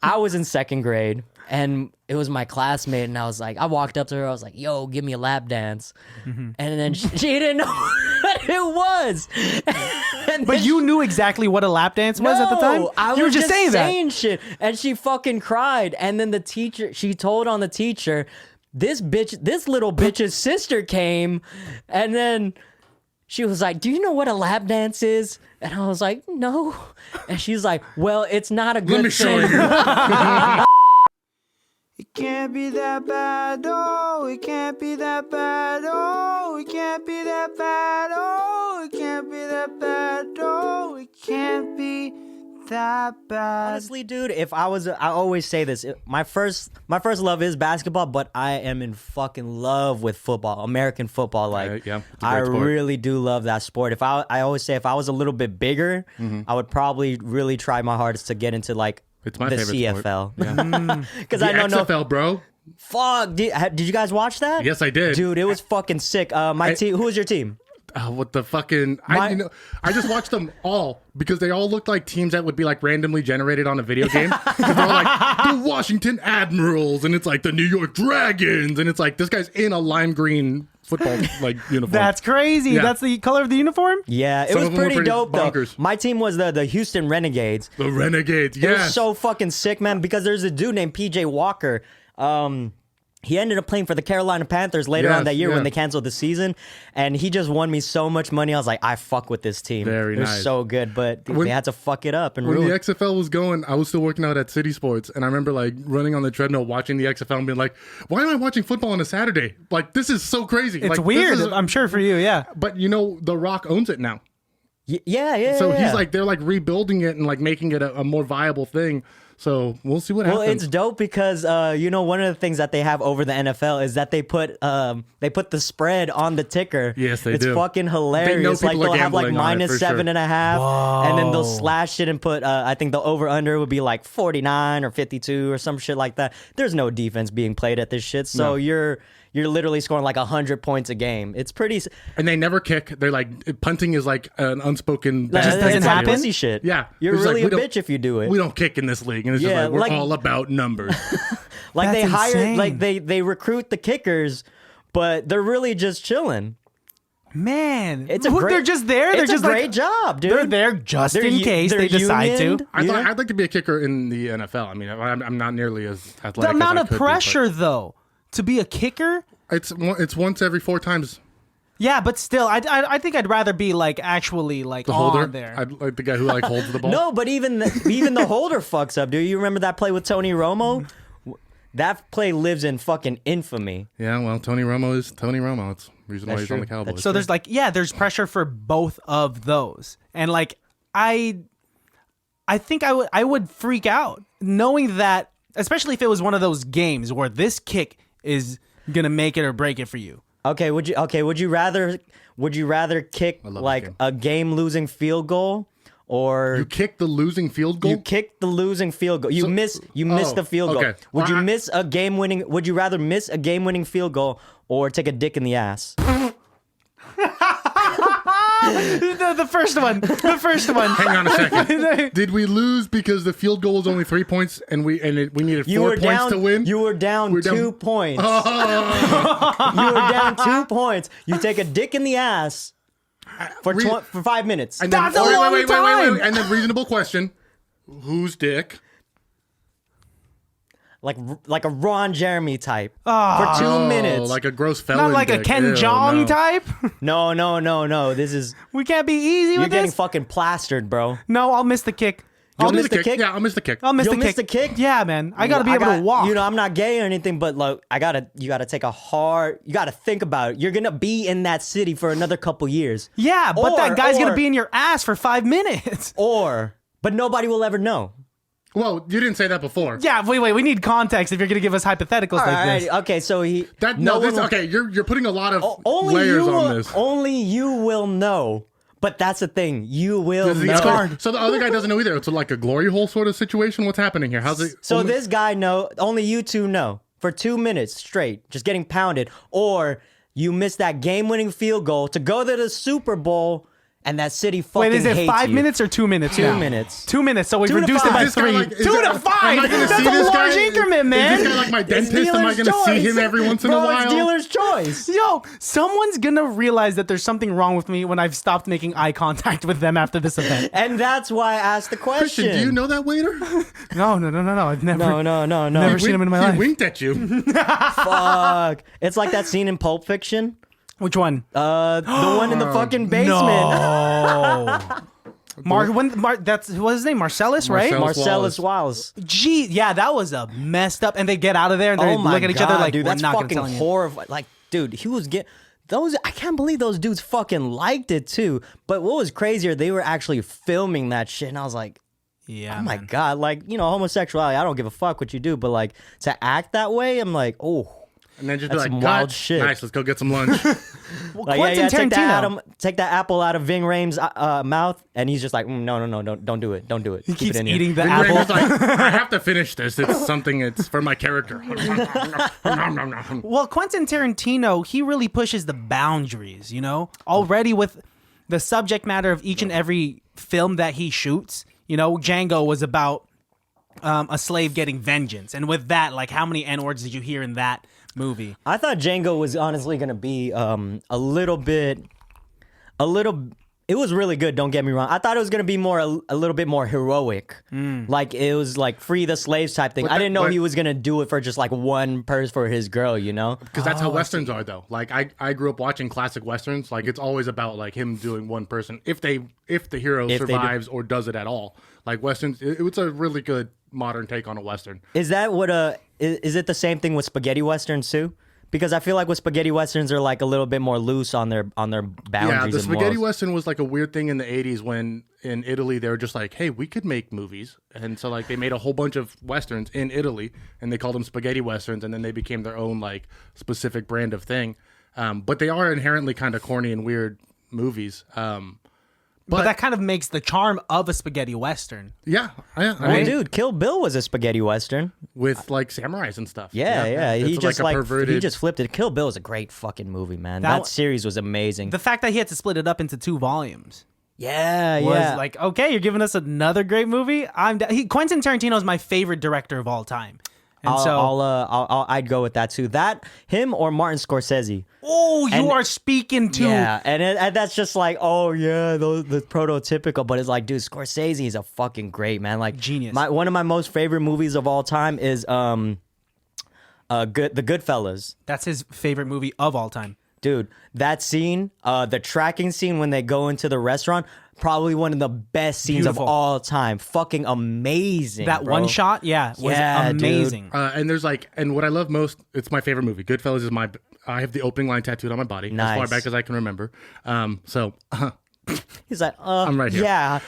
I was in second grade, and it was my classmate, and I walked up to her, I was like, yo, give me a lap dance. And then she didn't know what it was. But you knew exactly what a lap dance was at the time? You were just saying that. shit. And she fucking cried. And then the teacher, she told on the teacher, this little bitch's sister came, and then she was like, do you know what a lap dance is? And I was like, no. And she's like, well, it's not a good Let me show thing. you. It can't be that bad, oh, it can't be that bad, oh, it can't be that bad, oh, it can't be that bad, oh, it can't be that bad. Honestly, dude, I always say this, my first love is basketball, but I am in fucking love with football, American football. Like, yeah, it's a I great sport. really do love that sport. I always say if I was a little bit bigger, I would probably really try my hardest to get into like It's my the favorite CFL. sport. Because The I don't know. XFL, bro. Fuck, did you guys watch that? Yes, I did. Dude, it was fucking sick. My team. Who was your team? What the fucking... I just watched them all because they all looked like teams that would be like randomly generated on a video game. 'Cause they're all like the Washington Admirals, and it's like the New York Dragons, and it's like this guy's in a lime green football like uniform. That's crazy. Yeah. That's the color of the uniform? Yeah, it Some was of them were pretty pretty dope bonkers. though. My team was the Houston Renegades. The Renegades, It yes. was so fucking sick, man, because there's a dude named PJ Walker. He ended up playing for the Carolina Panthers later on that year when they canceled the season, and he just won me so much money. I was like, I fuck with this team. Very it was nice. so good, but they had to fuck it up and When ruin the it. XFL was going, I was still working out at City Sports, and I remember like running on the treadmill watching the XFL and being like, why am I watching football on a Saturday? Like, this is so crazy. It's like, this weird. is- I'm sure for you, yeah. But you know, The Rock owns it now. Yeah. So he's like, they're like rebuilding it and like making it a more viable thing. So we'll see what Well, happens. it's dope because one of the things that they have over the NFL is that they put the spread on the ticker. Yes, they it's do. It's fucking They know hilarious. Like people are they'll have like gambling on it, for sure. -7.5, and then they'll slash it and put. I think the over under would be like 49 or 52 or some shit like that. There's no defense being played at this shit, so you're literally scoring like 100 points a game. It's pretty. And they never kick. They're like, punting is like an unspoken bad just thing doesn't it's to like happen? do. pussy shit. Yeah. You're It's like, really we a don't- bitch if you do it. We don't kick in this league, and it's Yeah, just like we're like- all about numbers. Like they That's hire, insane. like they recruit the kickers, but they're really just chilling. Man, It's a great. they're just there. They're It's just a great like, job, dude. They're there just They're in u- case they're they decide unioned. to. I'd like to be a kicker in the NFL. I mean, I'm not nearly as athletic. The amount as I of could be, but pressure, though, to be a kicker. It's once every 4 times. Yeah, but still, I think I'd rather be like actually like The holder, on there. I'd like the guy who like holds the ball. No, but even the holder fucks up. Do you remember that play with Tony Romo? That play lives in fucking infamy. Yeah, well, Tony Romo is Tony Romo. It's the reason why he's on the Cowboys. So there's like, there's pressure for both of those, and like I think I would freak out knowing that, especially if it was one of those games where this kick is gonna make it or break it for you. Okay, would you rather kick love this like game. a game losing field goal or you kick the losing field goal. you kick the losing field goal? You miss the field goal. okay. Would Well, would you rather miss a game winning field goal or take a dick in the ass? The first one. The first one. Hang on a second. Did we lose because the field goal was only 3 points and we needed 4 points to win? You were down 2 points. Oh. You were down 2 points. You take a dick in the ass for 5 minutes. And then, That's a long time. And then reasonable question: whose dick? like a Ron Jeremy type for 2 minutes. Like a gross felon. Not like a dick. Ken Ew, Jeong no. type. No. This is We can't be easy you're with getting this. fucking plastered, bro. No, I'll miss the kick. You'll I'll miss miss the the kick. kick? Yeah, I'll miss the kick. I'll miss You'll the miss kick. the kick? Yeah, man. I gotta be able to walk. You know, I'm not gay or anything, but like you gotta take you gotta think about it. You're gonna be in that city for another couple years. Yeah, but that Or- guy's or- gonna be in your ass for 5 minutes. But nobody will ever know. Well, you didn't say that before. Yeah, wait. We need context if you're gonna give us hypotheticals like All right, this. okay, so he Okay, you're putting a lot of only layers you on will, this. Only you will know. But that's the thing. You will The know. other- so the other guy doesn't know either. It's like a glory hole sort of situation. What's happening here? How's it? So this guy only you two know for 2 minutes straight, just getting pounded, or you miss that game-winning field goal to go to the Super Bowl and that city fucking Wait, is it hates 5 you. minutes or 2 minutes? 2 now? minutes. 2 minutes. So we've 2 to reduced it 5. by This guy, 3. like, 2 is to that- 5. am I gonna That's see a this large guy? increment, man. Is this guy like my dentist? Am I dealer's going to see choice. him every once in a Bro, while? it's dealer's choice. Yo, someone's gonna realize that there's something wrong with me when I've stopped making eye contact with them after this event. And that's why I asked the question. Christian, do you know that waiter? No. I've never. No. Never seen him in my He life. winked at you. Fuck. It's like that scene in Pulp Fiction. Which one? The one in the fucking basement. No. That's what's his name? Marcellus, right? Marcellus. Marcellus Wallace. Gee, yeah, that was a messed up. And they get out of there and they look at each other like, dude, we're that's not gonna fucking tell you. horrifying. Like, dude, he was getting those. I can't believe those dudes fucking liked it too. But what was crazier, they were actually filming that shit, and I was like, Yeah. oh my man. god, like, you know, homosexuality. I don't give a fuck what you do, but like to act that way, I'm like, oh. And then just be That's like, some wild "God, shit." nice, let's go get some lunch. Well, Like, Quentin Tarantino. take that apple out of Ving Rhames' mouth, and he's just like, no, don't do it, don't do it. He Keep keeps it in here." eating the And apple. Raymond's like, I have to finish this. It's something, it's for my character. Well, Quentin Tarantino, he really pushes the boundaries, you know? Already with the subject matter of each and every film that he shoots. You know, Django was about a slave getting vengeance. And with that, like, how many N-words did you hear in that movie? I thought Django was honestly gonna be a little. It was really good. Don't get me wrong. I thought it was gonna be a little bit more heroic. Like it was like free the slaves type thing. But I didn't know but- he was gonna do it for just like one person for his girl. You know? Because that's how Westerns are, though. Like, I grew up watching classic Westerns. Like, it's always about, like, him doing one person. If the hero If they do- survives or does it at all. Like, Westerns, it's a really good modern take on a Western. Is that what is it the same thing with spaghetti westerns too? Because I feel like with spaghetti westerns are like a little bit more loose on their boundaries. Yeah, the and spaghetti morals. Western was like a weird thing in the 80s when in Italy they were just like, hey, we could make movies. And so like they made a whole bunch of Westerns in Italy and they called them spaghetti Westerns and then they became their own like specific brand of thing. But they are inherently kind of corny and weird movies. But that kind of makes the charm of a spaghetti Western. Yeah, I Well, mean, dude, Kill Bill was a spaghetti western. with like samurais and stuff. Yeah. He It's just like a perverted. he just flipped it. Kill Bill is a great fucking movie, man. That That series was amazing. The fact that he had to split it up into 2 volumes yeah. was like, okay, you're giving us another great movie. Quentin Tarantino is my favorite director of all time. And I'd go with that too. That him or Martin Scorsese. oh, you and- are speaking to Yeah, and that's just like, oh yeah, the prototypical. But it's like, dude, Scorsese is a fucking great man. Like Genius. One of my most favorite movies of all time is the Goodfellas. That's his favorite movie of all time. Dude, that scene, the tracking scene when they go into the restaurant, probably one of the best scenes Beautiful. of all time. Fucking amazing. That bro. one shot, was Yeah, dude. amazing. And there's like, and what I love most, it's my favorite movie. Goodfellas is I have the opening line tattooed on my body as far Nice. back as I can remember. He's like, I'm right here. Yeah,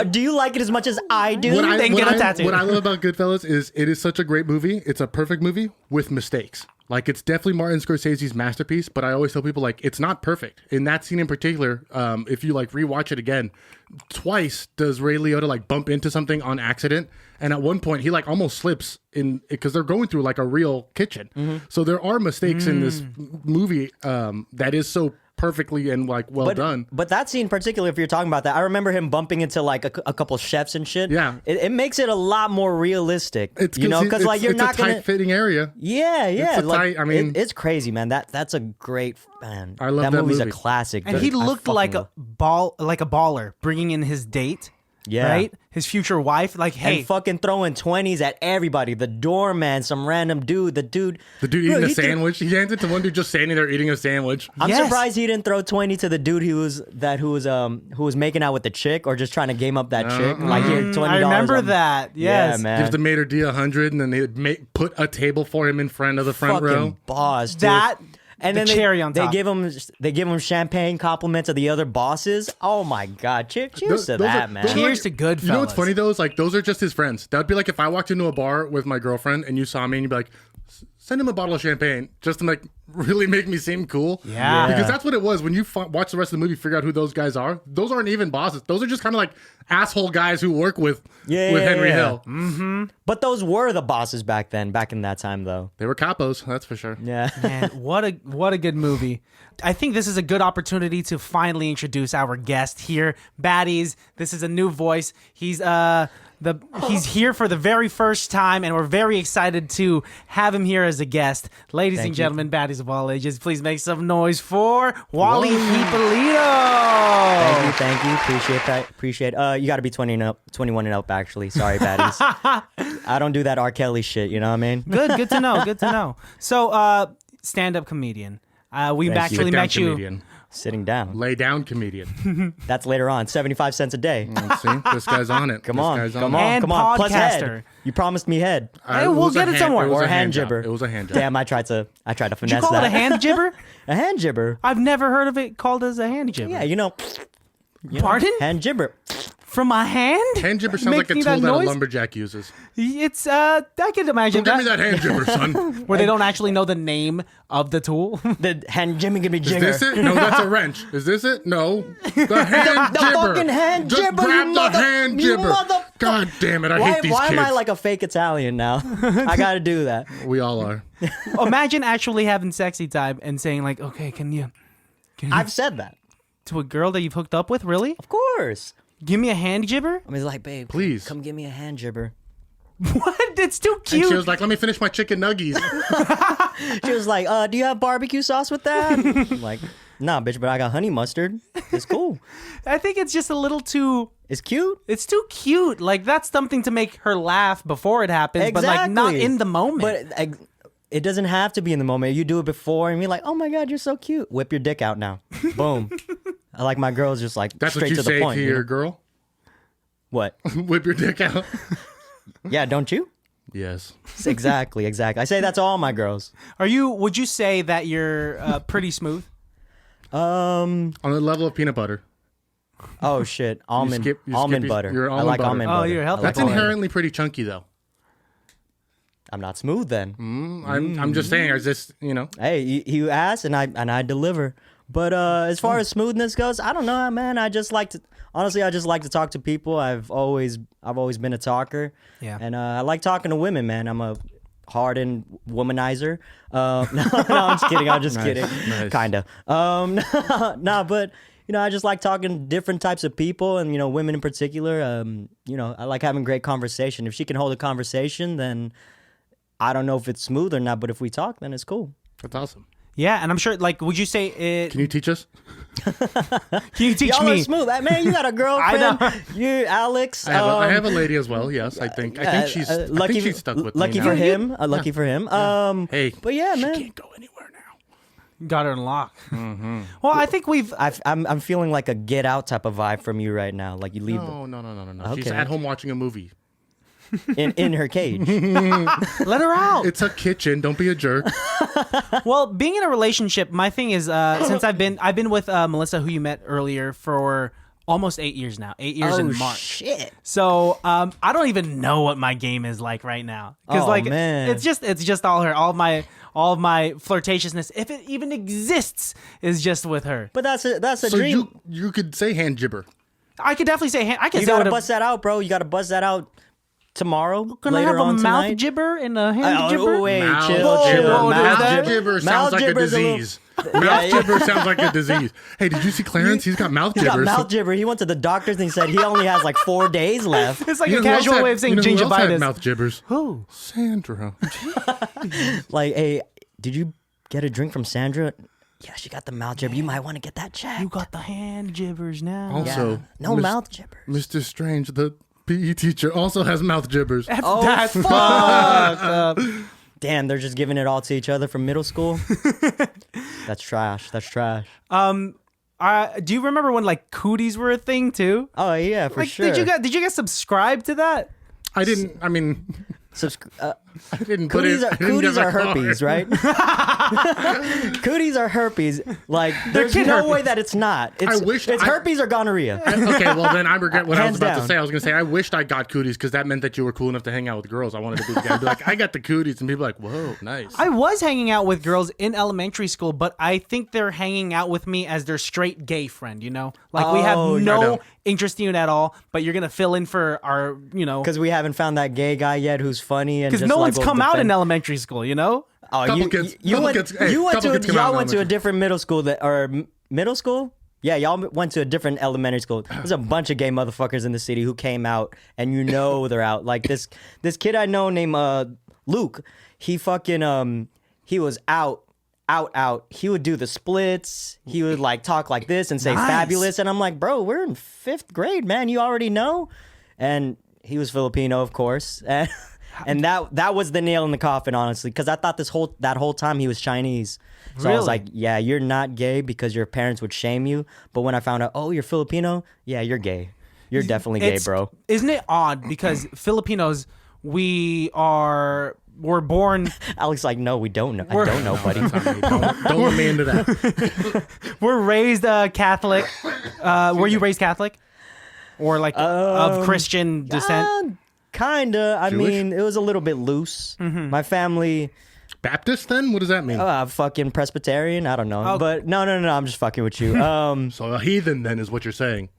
do you like it as much as I do? Then get a tattoo. What I love about Goodfellas is it is such a great movie. It's a perfect movie with mistakes. Like, it's definitely Martin Scorsese's masterpiece, but I always tell people, like, it's not perfect. In that scene in particular, if you, like, rewatch it again, twice does Ray Liotta, like, bump into something on accident. And at one point, he, like, almost slips in, because they're going through, like, a real kitchen. Mm-hmm. So there are mistakes in this movie that is so perfectly and, like, well done. But that scene, particularly if you're talking about that, I remember him bumping into like a couple chefs and shit. Yeah. It makes it a lot more realistic. It's because like you're it's not a gonna. tight-fitting area. Yeah. It's a Like, tight- I mean- it's crazy, man. That's a great man. I love that movie's movie. a classic. And dude. he I looked fucking like love- a baller, bringing in his date. Yeah. Right? His future wife. Like, hey, and fucking throwing 20s at everybody. The doorman, some random dude. The dude Eating Bro, a he threw- sandwich. He hands it to one dude just standing there eating a sandwich. I'm Yes. surprised he didn't throw 20 to the dude who was making out with the chick or just trying to game up that chick. Like, here, $20. I remember I'm- that. Yes. Yeah, man. Gives the maitre d' 100, and then they put a table for him in front of the front Fucking row. boss, dude. That and the then cherry on top. They give him champagne compliments of the other bosses. Oh my god, cheers to that, man. Cheers to Goodfellas. You know what's funny though is like those are just his friends. That would be like if I walked into a bar with my girlfriend and you saw me and you'd be like, send him a bottle of champagne just to really make me seem cool. Yeah. Because that's what it was. When you watch the rest of the movie, figure out who those guys are. Those aren't even bosses. Those are just kind of like asshole guys who work with Henry Hill. Mm-hmm. But those were the bosses back then, back in that time, though. They were capos, that's for sure. Yeah. Man, what a good movie. I think this is a good opportunity to finally introduce our guest here. Baddies, this is a new voice. He's here for the very first time, and we're very excited to have him here as a guest. Ladies and gentlemen, Baddies of all ages, please make some noise for Wally Hipolito. Thank you. Appreciate it. You got to be 21 and up, actually. Sorry, Baddies. I don't do that R. Kelly shit, you know what I mean? Good to know. So, stand-up comedian. We actually met you. Comedian. Sitting down. Lay down comedian. That's later on. 75 cents a day. See, this guy's on it. Come on. And Plus podcaster. head. You promised me head. Hey, we'll get it somewhere. Or a hand job. jibber. It was a hand job. Damn, I tried to finesse Did you call that. it a hand jibber? A hand jibber. I've never heard of it called as a hand jibber. Yeah, you know. Pardon? Hand jibber. From a hand? Hand jibber sounds like a Making tool that a noise? lumberjack uses. It's I can imagine Don't give me that hand jibber, son. where they don't actually know the name of the tool. The hand jimmy can be Is jigger. this it? No, that's a wrench. Is this it? No. The hand The jibber. fucking hand Just jibber, grab you the mother- hand you jibber. mother- God damn it, I hate these Why kids. am I like a fake Italian now? I gotta do that. We all are. Imagine actually having sexy time and saying like, okay, can you I've said that. to a girl that you've hooked up with, really? Of course. Give me a hand jibber? I mean, like, babe, Please. come give me a hand jibber. What? It's too And cute. she was like, let me finish my chicken nuggies. She was like, do you have barbecue sauce with that? I'm like, nah, bitch, but I got honey mustard. It's cool. I think it's just a little too. It's cute. It's too cute. Like that's something to make her laugh before it happens, but like not Exactly. in the moment. But it doesn't have to be in the moment. You do it before and you're like, oh my God, you're so cute. Whip your dick out now. Boom. I like my girls just like That's straight what you to the say point. to you your know? girl? What? Whip your dick out. Yeah, don't you? Yes. Exactly. I say that to all my girls. Would you say that you're pretty smooth? On the level of peanut butter. Oh shit. Almond skip butter. your I almond like butter. almond Oh, butter. you're healthy. I like That's almond butter. inherently pretty chunky, though. I'm not smooth then. I'm just saying, I just, Hey, you ask and I deliver. But as far as smoothness goes, I don't know, man. I just like to talk to people. I've always been a talker. Yeah. And I like talking to women, man. I'm a hardened womanizer. No, I'm just kidding. I'm just kidding. Nice. Kinda. No, but I just like talking to different types of people, and women in particular. I like having great conversation. If she can hold a conversation, then I don't know if it's smooth or not. But if we talk, then it's cool. That's awesome. Yeah, and I'm sure. Like, would you say it? Can you teach us? Can you teach Y'all me? are smooth. Man, you got a girlfriend. I know. You, Alex. I have a lady as well. Yes, I think she's lucky. I think she's stuck with lucky me for now. him. Lucky for him. Hey, but yeah, she man. can't go anywhere now. Got her in lock. Well, I think we've. I'm feeling like a Get Out type of vibe from you right now. Like you leave No. She's Okay. at home watching a movie. in her cage. Let her out. It's a kitchen. Don't be a jerk. Well, being in a relationship, my thing is since I've been with Melissa, who you met earlier, for almost 8 years now. 8 years in March. Shit. So I don't even know what my game is like right now because Oh, man. it's just all her. All of my flirtatiousness, if it even exists, is just with her. But that's a So dream. you could say hand jibber. I could definitely say I can You say gotta what bust that out, bro. You gotta bust that out tomorrow. Can I later have a on mouth tonight. gibber and a hand gibber? Wait, Mouth chill. jibber. Whoa, Mouth that? jibber sounds Mouth like a jibber's a little- disease. Mouth jibber sounds like a disease. Hey, did you see Clarence? He's got mouth He got jibbers. mouth jibber. He went to the doctors and he said he only has like 4 days left. It's like You a know who else casual had- way of saying you know who else had gingivitis. mouth jibbers. Who? Sandra. Like, hey, did you get a drink from Sandra? Yeah, she got the mouth jibber. You might want to get that checked. You got the hand gibbers now. Also, Yeah. No mouth jibbers. Mr. Strange, the PE teacher, also has mouth jibbers. Oh, That's fuck. fucked up. Damn, they're just giving it all to each other from middle school. That's trash. That's trash. Do you remember when like cooties were a thing too? Oh yeah, for Like, sure. did you guys subscribe to that? I didn't. I mean, I didn't put it. Cooties are herpes, right? Cooties are herpes. Like, there's no way that it's not. It's herpes or gonorrhea. Okay, well then I regret what I was about Hands to say. I was gonna say I wished I got cooties because that meant that you were cool enough to hang out with girls. I wanted to be the guy, be like, I got the cooties, and people are like, whoa, nice. I was hanging out with girls in elementary school, but I think they're hanging out with me as their straight gay friend. You know, like we have no interest in you at all, but you're gonna fill in for our, you know, because we haven't found that gay guy yet who's funny and because no one's come out in elementary school, you know. Oh, y'all went to a different middle school middle school. Yeah, y'all went to a different elementary school. There's a bunch of gay motherfuckers in the city who came out, and you know they're out. Like this kid I know named Luke. He fucking he was out. He would do the splits. He would like talk like this and say fabulous, and I'm like, bro, we're in 5th grade, man. You already know. And he was Filipino, of course, and that was the nail in the coffin, honestly, because I thought that whole time he was Chinese. So I was like, yeah, you're not gay because your parents would shame you. But when I found out, oh, you're Filipino, yeah, you're gay. You're definitely gay, bro. Isn't it odd because Filipinos, we're born. Alex like, no, we don't know. I don't know, buddy. Don't let me into that. We're raised Catholic. Were you raised Catholic? Or like of Christian descent? Kinda. I Jewish? mean, it was a little bit loose. Mm-hmm. My family... Baptist then? What does that mean? Fucking Presbyterian? I don't know. Oh. But no, I'm just fucking with you. So a heathen then is what you're saying.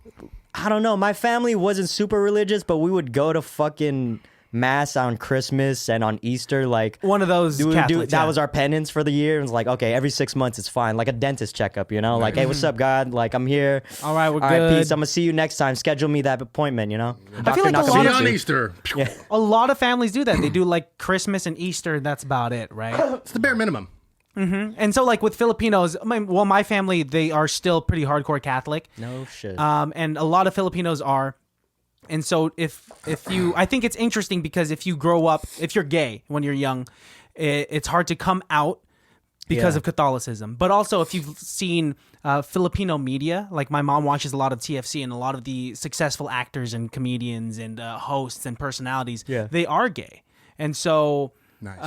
I don't know. My family wasn't super religious, but we would go to fucking mass on Christmas and on Easter. Like one of those Catholics, that was our penance for the year. It was like, okay, every 6 months it's fine. Like a dentist checkup, you know? Like, hey, what's up, God? Like, I'm here. All right, we're all good. Right, peace. I'm gonna see you next time. Schedule me that appointment, you know? I feel like a lot on Easter. Yeah. A lot of families do that. They do like Christmas and Easter, and that's about it, right? It's the bare minimum. Mm-hmm. And so, like with Filipinos, my family, they are still pretty hardcore Catholic. No shit. And a lot of Filipinos are. And so if you, I think it's interesting because if you grow up, if you're gay when you're young, it's hard to come out because of Catholicism. But also if you've seen Filipino media, like my mom watches a lot of TFC, and a lot of the successful actors and comedians and hosts and personalities, they are gay. And so nice.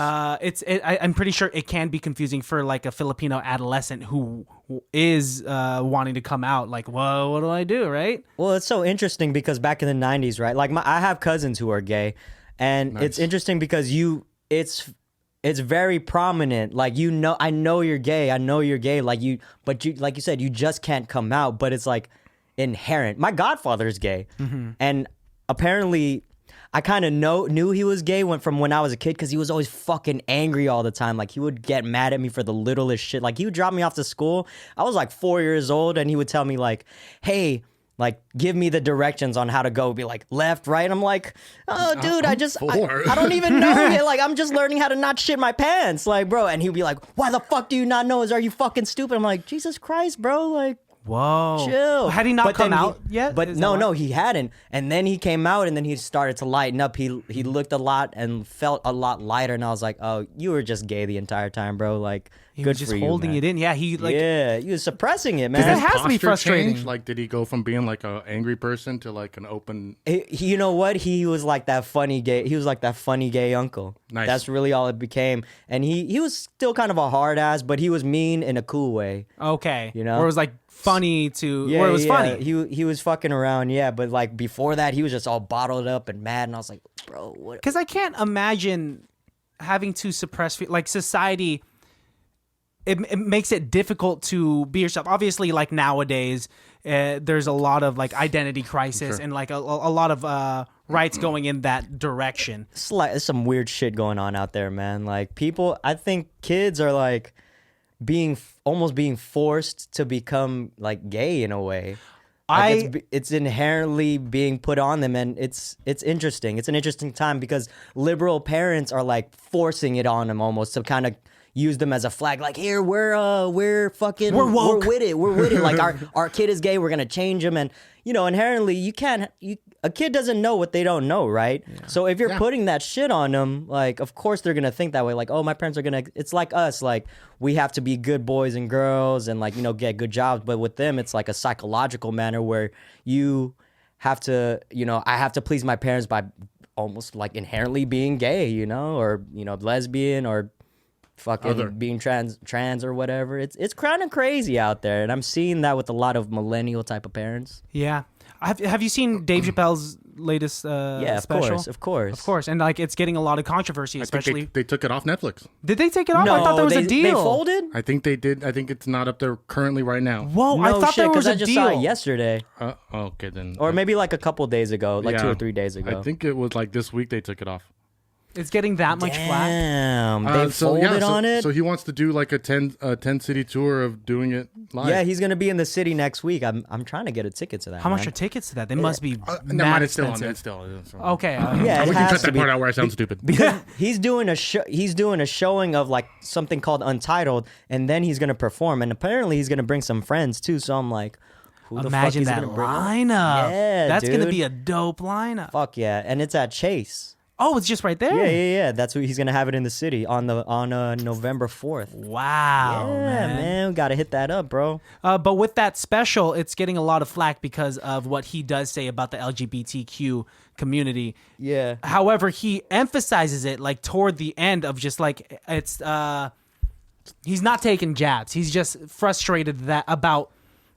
I'm pretty sure it can be confusing for like a Filipino adolescent who is wanting to come out. Like, whoa, what do I do, right? Well, it's so interesting because back in the 90s, right? Like I have cousins who are gay, and it's interesting because it's very prominent. Like, you know, I know you're gay. Like like you said, you just can't come out, but it's like inherent. My godfather is gay, and apparently I kind of knew he was gay from when I was a kid because he was always fucking angry all the time. Like, he would get mad at me for the littlest shit. Like, he would drop me off to school. I was like 4 years old, and he would tell me like, hey, like, give me the directions on how to go. Be like, left, right. I'm like, oh, dude, I don't even know yet. Like, I'm just learning how to not shit my pants. Like, bro. And he'd be like, why the fuck do you not know? Are you fucking stupid? I'm like, Jesus Christ, bro. Like, whoa, chill. Had he not come out yet? But no, he hadn't. And then he came out, and then he started to lighten up. He looked a lot and felt a lot lighter. And I was like, oh, you were just gay the entire time, bro. Like, he good was just for you, holding man. it in. Yeah, he was suppressing it, man. Because it has to be Posture frustrating. changed? Like, did he go from being like an angry person to like an open? You know what? He was like that funny gay. He was like that funny gay uncle. Nice. That's really all it became. And he was still kind of a hard ass, but he was mean in a cool way. Okay, you know, where it was like funny where it was funny. He was fucking around, but like before that, he was just all bottled up and mad. And I was like, bro, what? Because I can't imagine having to suppress like society. It makes it difficult to be yourself. Obviously, like nowadays, there's a lot of like identity crisis and like a lot of rights going in that direction. It's some weird shit going on out there, man. Like people, I think kids are like almost being forced to become like gay in a way. Like it's inherently being put on them, and it's interesting. It's an interesting time because liberal parents are like forcing it on them almost to kind of use them as a flag. Like, here, we're woke. We're with it. We're with it. Like our kid is gay. We're gonna change him, and inherently a kid doesn't know what they don't know, right? Yeah. So if you're putting that shit on them, like, of course they're gonna think that way. Like, oh, my parents are gonna. It's like us. Like, we have to be good boys and girls, and like get good jobs. But with them, it's like a psychological manner where you have to. I have to please my parents by almost like inherently being gay, you know, or you know, lesbian or fucking being trans or whatever. It's kind of crazy out there, and I'm seeing that with a lot of millennial type of parents. Yeah. Have you seen Dave Chappelle's latest special? Of course. And like it's getting a lot of controversy, especially. They took it off Netflix. Did they take it off? No, I thought there was a deal. They folded. I think they did. I think it's not up there currently right now. Whoa, No I thought shit, there was a I just deal. saw it yesterday, Okay, then. or maybe like a couple days ago, like Yeah. 2 or 3 days ago. I think it was like this week they took it off. It's getting that much flack. Damn, they So folded on it. So he wants to do like a 10 city tour of doing it live. Yeah, he's gonna be in the city next week. I'm trying to get a ticket to that. How much man. are tickets to that? They must be Never mad mind, it's still on. expensive. It's still. Okay. Yeah, it we can has cut to that be. part out where I sound stupid. Because he's doing a show. He's doing a showing of like something called Untitled, and then he's gonna perform. And apparently he's gonna bring some friends too. So I'm like, who the fuck Imagine is he that gonna bring? lineup. Yeah, That's gonna dude. be a dope lineup. Fuck yeah, and it's at Chase. Oh, it's just right there. Yeah. That's who he's gonna have it in the city on November 4th. Wow, Yeah, man. man, we gotta hit that up, bro. But with that special, it's getting a lot of flack because of what he does say about the LGBTQ community. Yeah. However, he emphasizes it like toward the end of just like it's he's not taking jabs. He's just frustrated that about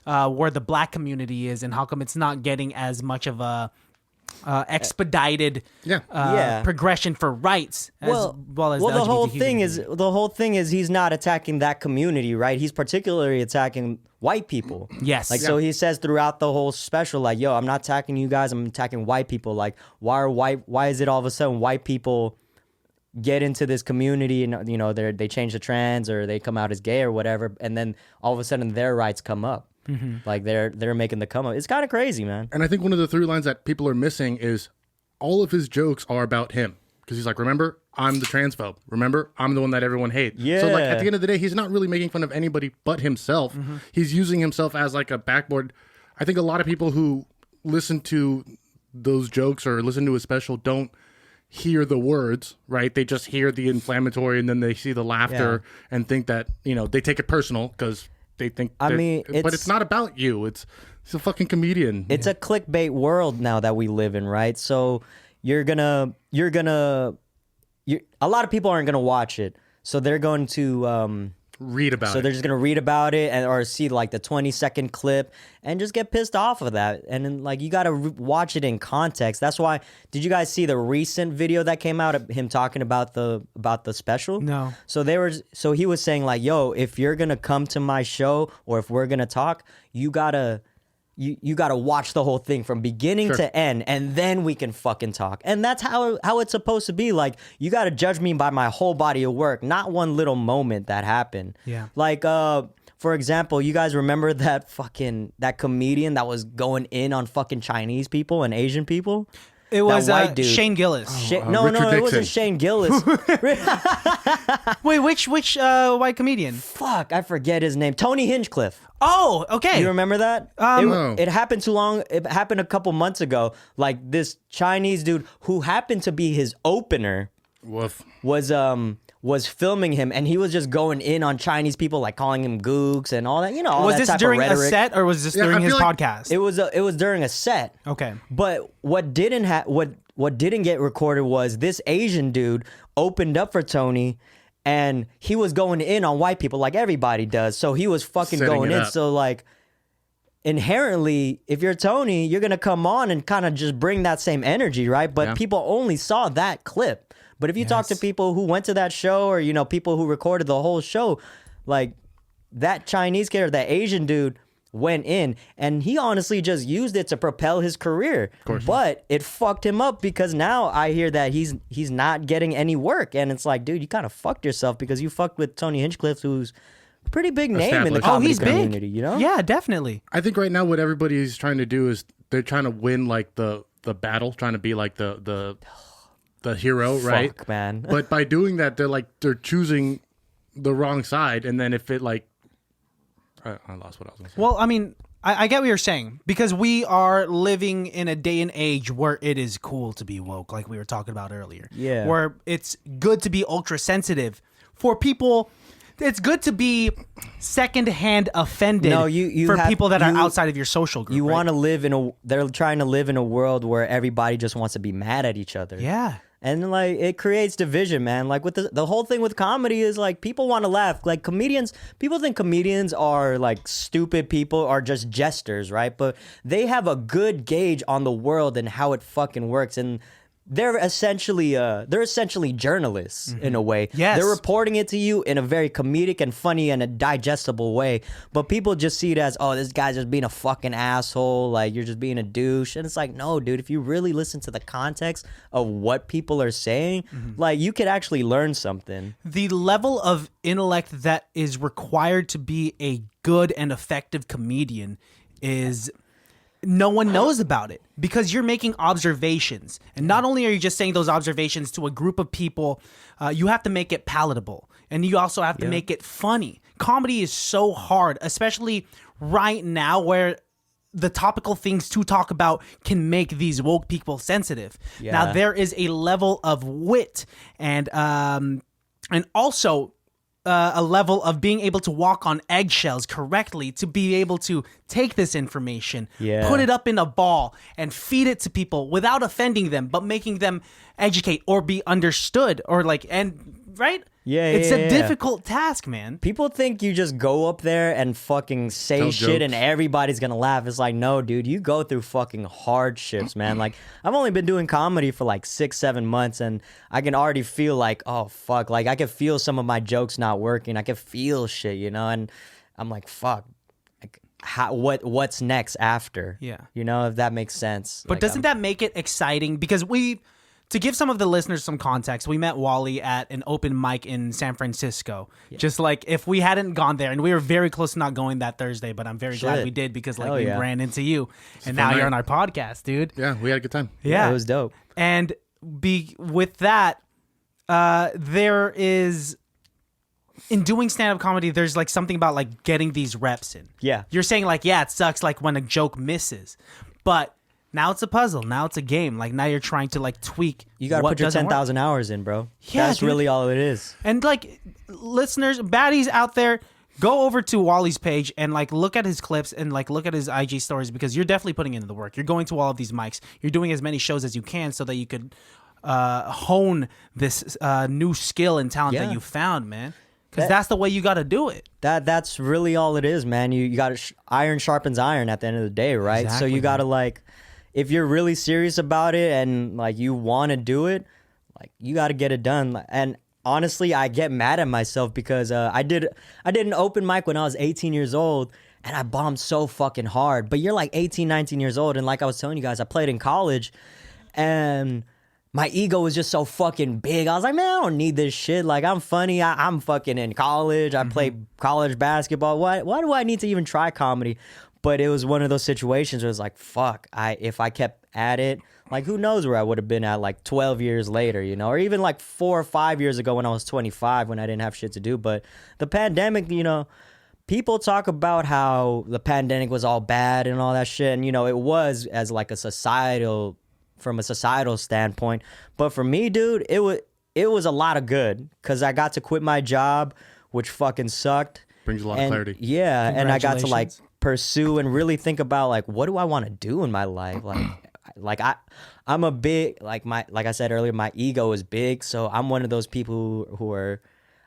where the black community is and how come it's not getting as much of a expedited progression for rights as well as the LGBTQ whole thing is he's not attacking that community, right? He's particularly attacking white people. Yes. Like so he says throughout the whole special, like, yo, I'm not attacking you guys, I'm attacking white people. Like, why is it all of a sudden white people get into this community and you know they change the trans or they come out as gay or whatever, and then all of a sudden their rights come up. Like they're making the come up. It's kind of crazy, man. And I think one of the through lines that people are missing is all of his jokes are about him. Because he's like, remember, I'm the transphobe. Remember, I'm the one that everyone hates. Yeah. So like at the end of the day, he's not really making fun of anybody but himself. He's using himself as like a backboard. I think a lot of people who listen to those jokes or listen to his special don't hear the words, right? They just hear the inflammatory and then they see the laughter and think that, you know, they take it personal because they think I mean, but it's not about you. It's a fucking comedian. It's a clickbait world now that we live in, right? So a lot of people aren't gonna watch it, so they're going to read about so it. they're just gonna read about it or see like the 20-second clip and just get pissed off of that. And then like you gotta watch it in context. That's why. Did you guys see the recent video that came out of him talking about the special? No. So he was saying like, yo, if you're gonna come to my show or if we're gonna talk, you gotta watch the whole thing from beginning to end, and then we can fucking talk. And that's how it's supposed to be. Like, you gotta judge me by my whole body of work, not one little moment that happened. Yeah. Like, for example, you guys remember that comedian that was going in on fucking Chinese people and Asian people? It was white dude. Shane Gillis. No, Richard it Dixon. wasn't Shane Gillis. Wait, which white comedian? Fuck, I forget his name. Tony Hinchcliffe. Oh, okay. You remember that? No. It happened too long. It happened a couple months ago. Like this Chinese dude who happened to be his opener Woof. was filming him, and he was just going in on Chinese people, like calling him gooks and all that. You know, all Was that this type during of a rhetoric. set or was this Yeah, during I his feel like- podcast? It was during a set. Okay. But what didn't get recorded was this Asian dude opened up for Tony, and he was going in on white people like everybody does. So he was fucking Setting going it in. up. So like, inherently, if you're Tony, you're gonna come on and kind of just bring that same energy, right? But Yeah. people only saw that clip. But if you talk to people who went to that show, or you know, people who recorded the whole show, like that Chinese kid or that Asian dude went in, and he honestly just used it to propel his career. Of course. But it fucked him up because now I hear that he's not getting any work, and it's like, dude, you kind of fucked yourself because you fucked with Tony Hinchcliffe, who's a pretty big name in the Established. comedy he's big. community. You know? Yeah, definitely. I think right now what everybody's trying to do is they're trying to win like the battle, trying to be like the hero, right? Fuck, man. But by doing that, they're choosing the wrong side, and then if it like, I lost what I was going to say. Well, I mean, I get what you're saying because we are living in a day and age where it is cool to be woke, like we were talking about earlier. Yeah. Where it's good to be ultra sensitive for people it's good to be secondhand offended No, you for have- people that are you- outside of your social group. You right? want to live in a. They're trying to live in a world where everybody just wants to be mad at each other. Yeah. And like it creates division, man. Like with the whole thing with comedy is like people want to laugh. Like comedians, people think comedians are like stupid people or just jesters, right? But they have a good gauge on the world and how it fucking works. And they're essentially journalists in a way. Yes. They're reporting it to you in a very comedic and funny and a digestible way. But people just see it as, oh, this guy's just being a fucking asshole. Like you're just being a douche. And it's like, no, dude, if you really listen to the context of what people are saying, like you could actually learn something. The level of intellect that is required to be a good and effective comedian is no one knows about it because you're making observations. And not only are you just saying those observations to a group of people, you have to make it palatable. And you also have to make it funny. Comedy is so hard, especially right now where the topical things to talk about can make these woke people sensitive. Yeah. Now, there is a level of wit and also a level of being able to walk on eggshells correctly to be able to take this information, Yeah. put it up in a ball, and feed it to people without offending them, but making them educate or be understood or like, and right? Yeah, It's yeah, a yeah. difficult task, man. People think you just go up there and fucking say Tell shit and jokes. everybody's gonna laugh. It's like, no, dude, you go through fucking hardships, man. Like, I've only been doing comedy for like 6-7 months and I can already feel like, oh, fuck. Like, I can feel some of my jokes not working. I can feel shit, you know? And I'm like, fuck. Like, what's next after? Yeah. You know, if that makes sense. But Like, doesn't that make it exciting? Because to give some of the listeners some context, we met Wally at an open mic in San Francisco. Just like if we hadn't gone there, and we were very close to not going that Thursday, but I'm very glad Shit. we did because like Hell we yeah. ran into you, and fun now you're night. on our podcast, dude. Yeah, we had a good time. Yeah, it was dope. And with that, there is in doing stand-up comedy, there's like something about like getting these reps in. Yeah. You're saying like, yeah, it sucks like when a joke misses, but now it's a puzzle. Now it's a game. Like now you're trying to like tweak. You gotta what put your doesn't work. 10,000 hours in, bro. Yeah, That's dude. really all it is. And like listeners, baddies out there, go over to Wally's page and like look at his clips and like look at his IG stories because you're definitely putting in the work. You're going to all of these mics. You're doing as many shows as you can so that you could hone this new skill and talent that Yeah. you found, man. Because that's the way you got to do it. That's really all it is, man. You got to iron sharpens iron at the end of the day, right? So Exactly, you got to like, if you're really serious about it and like you want to do it, like you got to get it done. And honestly, I get mad at myself because I did an open mic when I was 18 years old and I bombed so fucking hard. But you're like 18, 19 years old, and like I was telling you guys, I played in college, and my ego was just so fucking big. I was like, man, I don't need this shit. Like, I'm funny. I'm fucking in college. I play college basketball. Why do I need to even try comedy? But it was one of those situations where it was like, fuck, if I kept at it, like, who knows where I would have been at like 12 years later, you know, or even like 4 or 5 years ago when I was 25, when I didn't have shit to do. But the pandemic, you know, people talk about how the pandemic was all bad and all that shit. And, you know, it was as like from a societal standpoint. But for me, dude, it was a lot of good because I got to quit my job, which fucking sucked. Brings a lot of clarity. Yeah, and I got to like Congratulations. pursue and really think about like, what do I want to do in my life? Like I'm a big, like I said earlier, my ego is big. So I'm one of those people who are,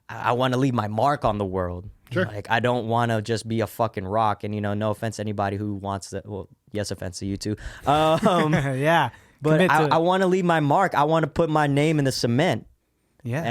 I want to leave my mark on the world. Sure. Like I don't want to just be a fucking rock. And you know, no offense to anybody who wants that. Well, yes, offense to you too. Yeah. But Commit to it. I want to leave my mark. I want to put my name in the cement. Yeah.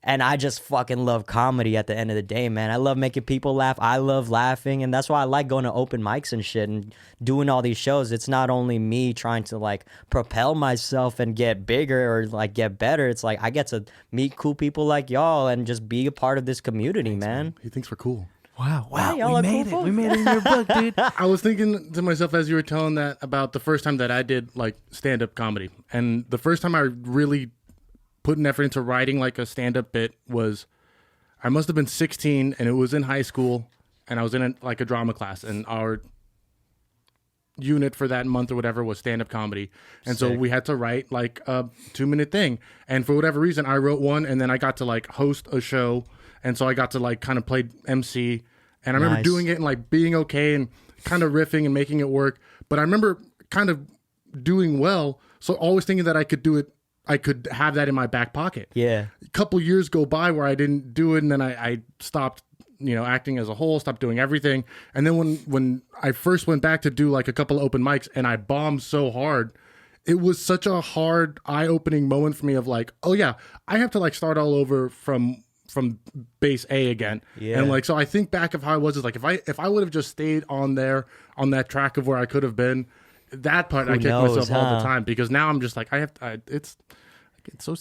And I just fucking love comedy at the end of the day, man. I love making people laugh. I love laughing. And that's why I like going to open mics and shit and doing all these shows. It's not only me trying to like propel myself and get bigger or like get better. It's like I get to meet cool people like y'all and just be a part of this community, man. He thinks we're cool. Wow. y'all We are made cool it. We made it in your book, dude. I was thinking to myself as you were telling that about the first time that I did like stand-up comedy. And the first time I really put an effort into writing like a stand-up bit was, I must have been 16 and it was in high school and I was in like a drama class and our unit for that month or whatever was stand-up comedy. And so Sick. we had to write like a 2-minute thing. And for whatever reason, I wrote one and then I got to like host a show and so I got to like kind of play MC, and I remember Nice. doing it and like being okay and kind of riffing and making it work. But I remember kind of doing well, so always thinking that I could do it. I could have that in my back pocket. Yeah. A couple years go by where I didn't do it, and then I stopped, acting as a whole, stopped doing everything. And then when I first went back to do like a couple of open mics and I bombed so hard, it was such a hard, eye-opening moment for me of like, oh yeah, I have to like start all over from base A again. Yeah. And like, so I think back of how I was is like, if I would have just stayed on that track of where I could have been, that part I kick myself all the time, because now I'm just like, I get so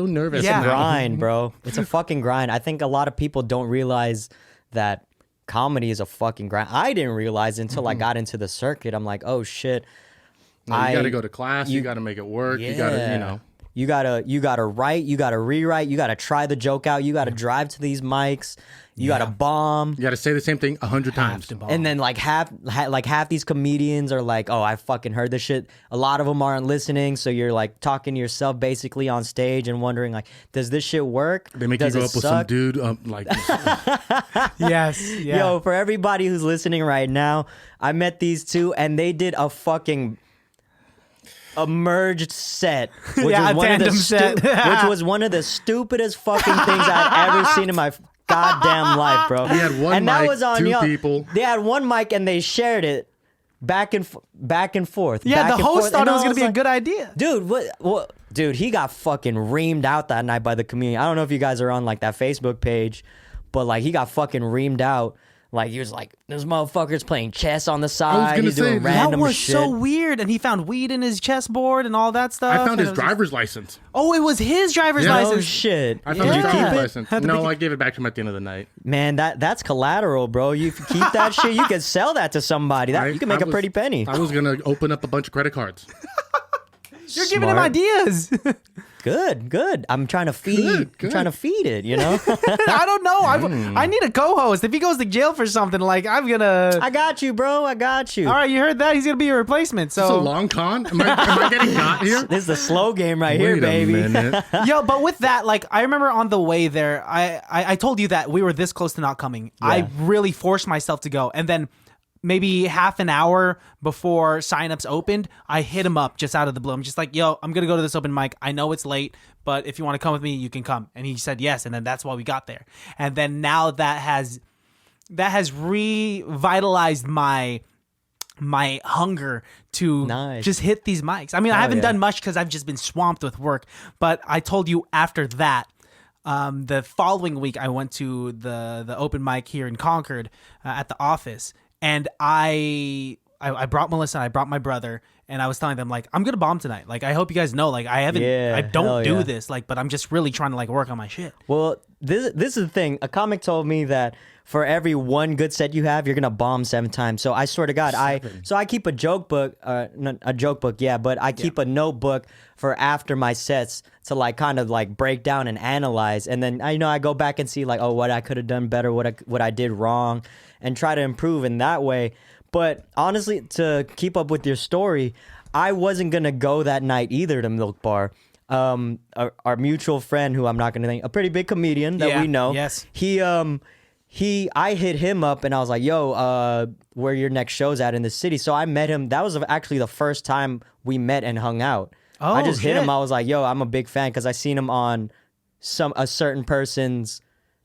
nervous. Yeah. It's a grind, bro. It's a fucking grind. I think a lot of people don't realize that comedy is a fucking grind. I didn't realize until I got into the circuit. I'm like, oh shit. You got to go to class. You got to make it work. Yeah. You got to, You gotta write, you gotta rewrite, you gotta try the joke out, you gotta drive to these mics, you gotta bomb. You got to say the same thing 100 times. And then like half these comedians are like, oh, I fucking heard this shit. A lot of them aren't listening, so you're like talking to yourself basically on stage and wondering like, does this shit work? They make Does you go it up with some suck? dude like Yes. Yeah. Yo, for everybody who's listening right now, I met these two and they did a fucking merged set, which Yeah, was a one of the tandem set. which was one of the stupidest fucking things I'd ever seen in my goddamn life, bro. We had one and that mic, was on 2 y'all. people. They had one mic and they shared it back and forth. Yeah, back the and host forth. thought And it was I gonna be a like, good idea. dude. What? Dude, he got fucking reamed out that night by the comedian. I don't know if you guys are on like that Facebook page, but like he got fucking reamed out. Like he was like, this motherfucker's playing chess on the side. gonna He's doing say, random That was shit. so weird, and he found weed in his chessboard and all that stuff. I found and his it was just- driver's license. Oh, it was his driver's Yeah. Oh license. shit! I found his Did you driver's keep it? license. No, I gave it back to him at the end of the night. Man, that's collateral, bro. You keep that shit. You can sell that to somebody. You can make I a was- pretty penny. I was gonna open up a bunch of credit cards. You're giving him Smart. ideas. Good. I'm trying to feed. I'm trying to feed it. You know. I don't know. I need a co-host. If he goes to jail for something, like I'm gonna. I got you, bro. I got you. All right, you heard that? He's gonna be a replacement. It's a So, long con. Am I getting got here? This is the slow game right here, Wait a baby. minute. yo, but with that, like I remember on the way there, I told you that we were this close to not coming. I really forced myself to go, and then maybe half an hour before signups opened, I hit him up just out of the blue. I'm just like, yo, I'm gonna go to this open mic. I know it's late, but if you want to come with me, you can come. And he said yes, and then that's why we got there. And then now that has revitalized my hunger to Nice. just hit these mics. I mean, I haven't yeah. done much because I've just been swamped with work. But I told you after that, the following week I went to the open mic here in Concord at the office, and I brought Melissa, and I brought my brother, and I was telling them like, I'm gonna bomb tonight. Like I hope you guys know, like I Yeah, hell don't do yeah. this, like, but I'm just really trying to like work on my shit. Well, this is the thing. A comic told me that for every one good set you have, you're gonna bomb 7 times. So I swear to God, I keep a joke book, a joke book, yeah, but I keep a notebook for after my sets to like kind of like break down and analyze, and then I go back and see like, oh, what I could have done better, what I did wrong, and try to improve in that way. But honestly, to keep up with your story, I wasn't gonna go that night either to Milk Bar. Our mutual friend, who I'm not gonna think, a pretty big comedian that Yeah, we know. yes. I hit him up and I was like, yo, where your next show's at in the city? So I met him. That was actually the first time we met and hung out. Oh, I just hit shit. him. I was like, yo, I'm a big fan because I seen him on a certain person's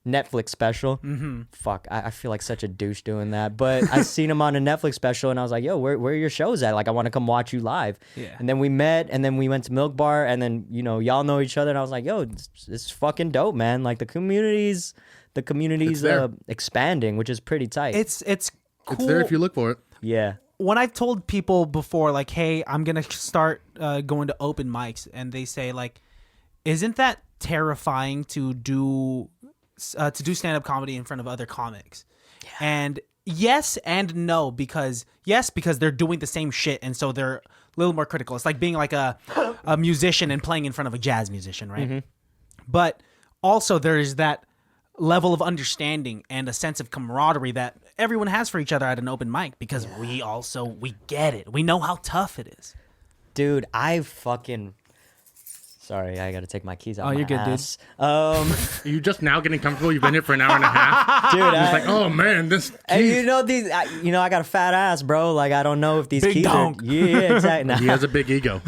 Netflix special. Mm-hmm. Fuck, I feel like such a douche doing that. But I seen him on a Netflix special and I was like, yo, where are your shows at? Like, I want to come watch you live. Yeah. And then we met and then we went to Milk Bar and then, y'all know each other. And I was like, yo, it's fucking dope, man. Like the community's there. expanding, which is pretty tight. It's cool. It's there if you look for it. Yeah. When I've told people before, like, hey, I'm gonna start going to open mics, and they say like, isn't that terrifying to do stand-up comedy in front of other comics? Yeah. And yes and no, because they're doing the same shit, and so they're a little more critical. It's like being like a musician and playing in front of a jazz musician, right? Mm-hmm. But also there is that level of understanding and a sense of camaraderie that everyone has for each other at an open mic, because we get it. We know how tough it is. Dude, Sorry, I got to take my keys out. Oh, my you're good, ass. Are you just now getting comfortable? You've been here for an hour and a half. Dude. It's like, oh man, this. And keys. you know these. I got a fat ass, bro. Like I don't know if these Big keys donk. are. Yeah, exactly. He has a big ego.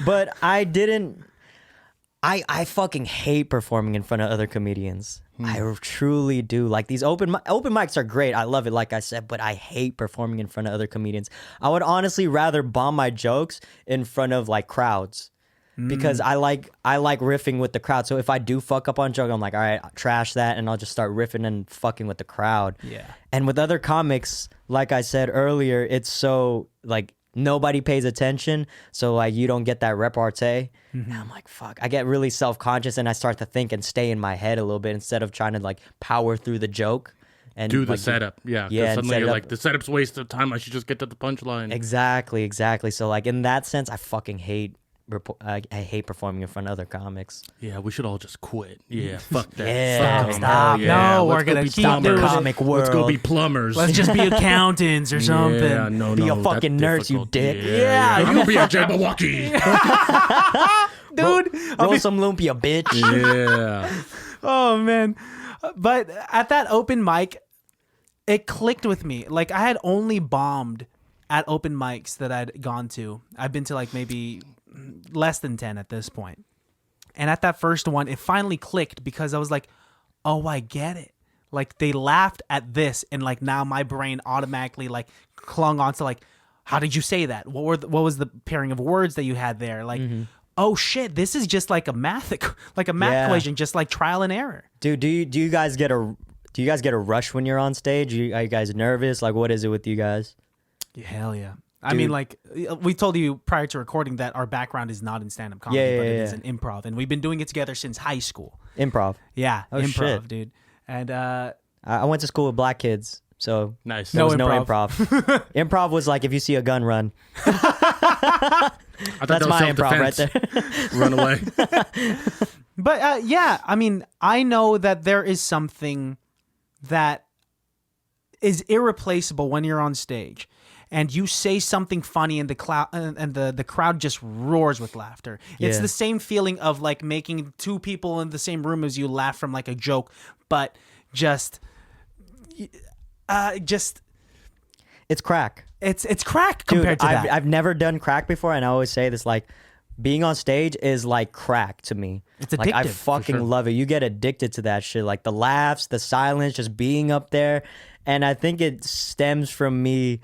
But I didn't. I fucking hate performing in front of other comedians. I truly do. Like these open mics are great. I love it, like I said, but I hate performing in front of other comedians. I would honestly rather bomb my jokes in front of like crowds. Because I like riffing with the crowd. So if I do fuck up on a joke, I'm like, all right, trash that, and I'll just start riffing and fucking with the crowd. Yeah. And with other comics, like I said earlier, it's so like nobody pays attention, so like you don't get that repartee. And I'm like, fuck. I get really self-conscious, and I start to think and stay in my head a little bit instead of trying to like power through the joke and Do the like, setup. Yeah. Yeah, and Suddenly set you're it like, up. the setup's a waste of time. I should just get to the punchline. Exactly. So like in that sense, I fucking hate. I hate performing in front of other comics. Yeah, we should all just quit. Yeah, fuck that. Yeah, Fuck 'em. stop. No, let's we're go gonna be keep plumbers. doing it. Comic Let's go world. be plumbers. Let's just be accountants or something. Yeah, no, Be a no, fucking that's nurse, you difficult. dick. Yeah, I'm gonna be a Jabberwocky. Dude. Roll some lumpia, bitch. Yeah. Oh man. But at that open mic, it clicked with me. Like I had only bombed at open mics that I'd gone to. I've been to like maybe less than 10 at this point. And at that first one, it finally clicked because I was like, oh, I get it. Like they laughed at this, and like now my brain automatically like clung onto like, how did you say that? What was the pairing of words that you had there? Like, oh shit, this is just like a math Yeah. equation, just like trial and error. Dude, do you guys get a rush when you're on stage? Are you guys nervous? Like, what is it with you guys? Yeah, hell yeah. I mean, like, we told you prior to recording that our background is not in stand-up comedy, Yeah, but it yeah. is in improv. And we've been doing it together since high school. Improv. Yeah, Oh, improv, shit. dude. And I went to school with black kids, so Nice. there No was no improv. improv. Improv was like if you see a gun, run. I thought That's that was my improv right self-defense. there. Run away. But yeah, I mean, I know that there is something that is irreplaceable when you're on stage and you say something funny and the crowd just roars with laughter. It's Yeah. the same feeling of like making two people in the same room as you laugh from like a joke, but just It's crack. it's crack Dude, compared to that. I've never done crack before, and I always say this, like, being on stage is like crack to me. It's like I addictive, for fucking sure. love it. You get addicted to that shit, like the laughs, the silence, just being up there. And I think it stems from me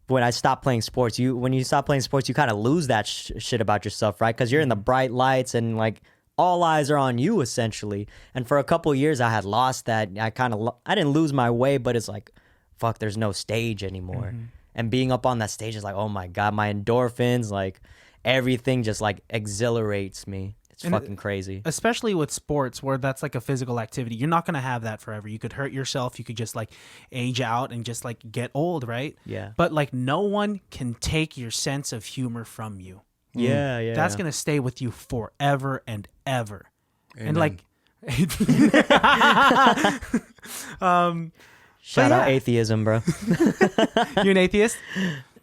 when I stopped playing sports. When you stop playing sports, you kind of lose that shit about yourself, right? Because you're in the bright lights and like all eyes are on you essentially. And for a couple of years, I had lost that. I didn't lose my way, but it's like, fuck, there's no stage anymore. And being up on that stage is like, oh my god, my endorphins, like everything just like exhilarates me. It's fucking crazy. Especially with sports where that's like a physical activity. You're not going to have that forever. You could hurt yourself. You could just like age out and just like get old, right? Yeah. But like no one can take your sense of humor from you. Yeah. That's going to stay with you forever and ever. And like Shout out yeah. atheism, bro. you're an atheist?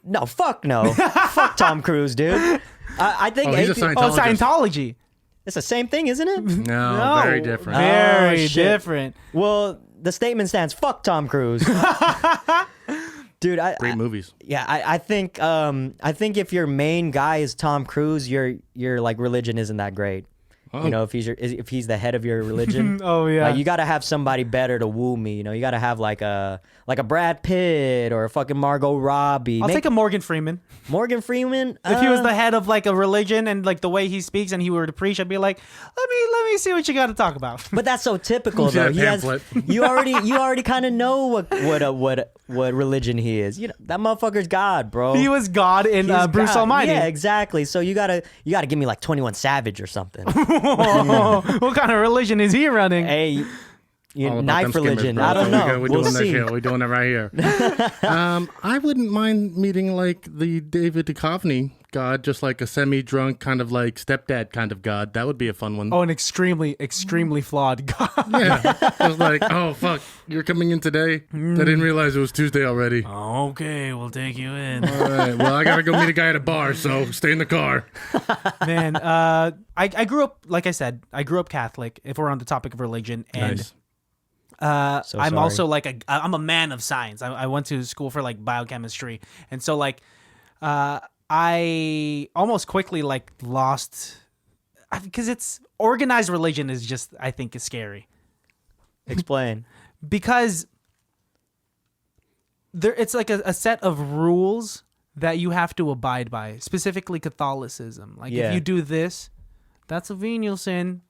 No, fuck no. Fuck Tom Cruise, dude. I think Oh, he's a athe- Oh, Scientologist. Scientology. it's the same thing, isn't it? No, very different. Very Oh, shit. different. Well, the statement stands, fuck Tom Cruise. Dude, Great movies. I think if your main guy is Tom Cruise, your like religion isn't that great. You know, if he's the head of your religion. Oh, yeah. Like, you got to have somebody better to woo me. You know, you got to have like a Brad Pitt or a fucking Margot Robbie. I'll take a Morgan Freeman. Morgan Freeman. If he was the head of like a religion and like the way he speaks and he were to preach, I'd be like, let me see what you got to talk about. But that's so typical though. Yeah, pamphlet. You already kind of know what religion he is. You know, that motherfucker's God, bro. He was God in He's Bruce God. Almighty. Yeah, exactly. So you gotta give me like 21 Savage or something. What kind of religion is he running? Hey, All about knife them skimmers, religion. bro. I don't know. We're We'll doing see. that here. We're doing it right here. I wouldn't mind meeting like the David Duchovny God, just like a semi-drunk kind of like stepdad kind of God. That would be a fun one. Oh, an extremely flawed God. Yeah, just like, oh fuck, you're coming in today. I didn't realize it was Tuesday already. Okay, we'll take you in. All right, well, I gotta go meet a guy at a bar, so stay in the car. Man, I grew up, like I said, I grew up Catholic. If we're on the topic of religion, and Nice. So I'm sorry. also like I'm a man of science. I went to school for like biochemistry, and so like I almost quickly like lost because it's organized religion is just I think is scary Explain. because it's like a set of rules that you have to abide by, specifically Catholicism. Like Yeah. if you do this, that's a venial sin.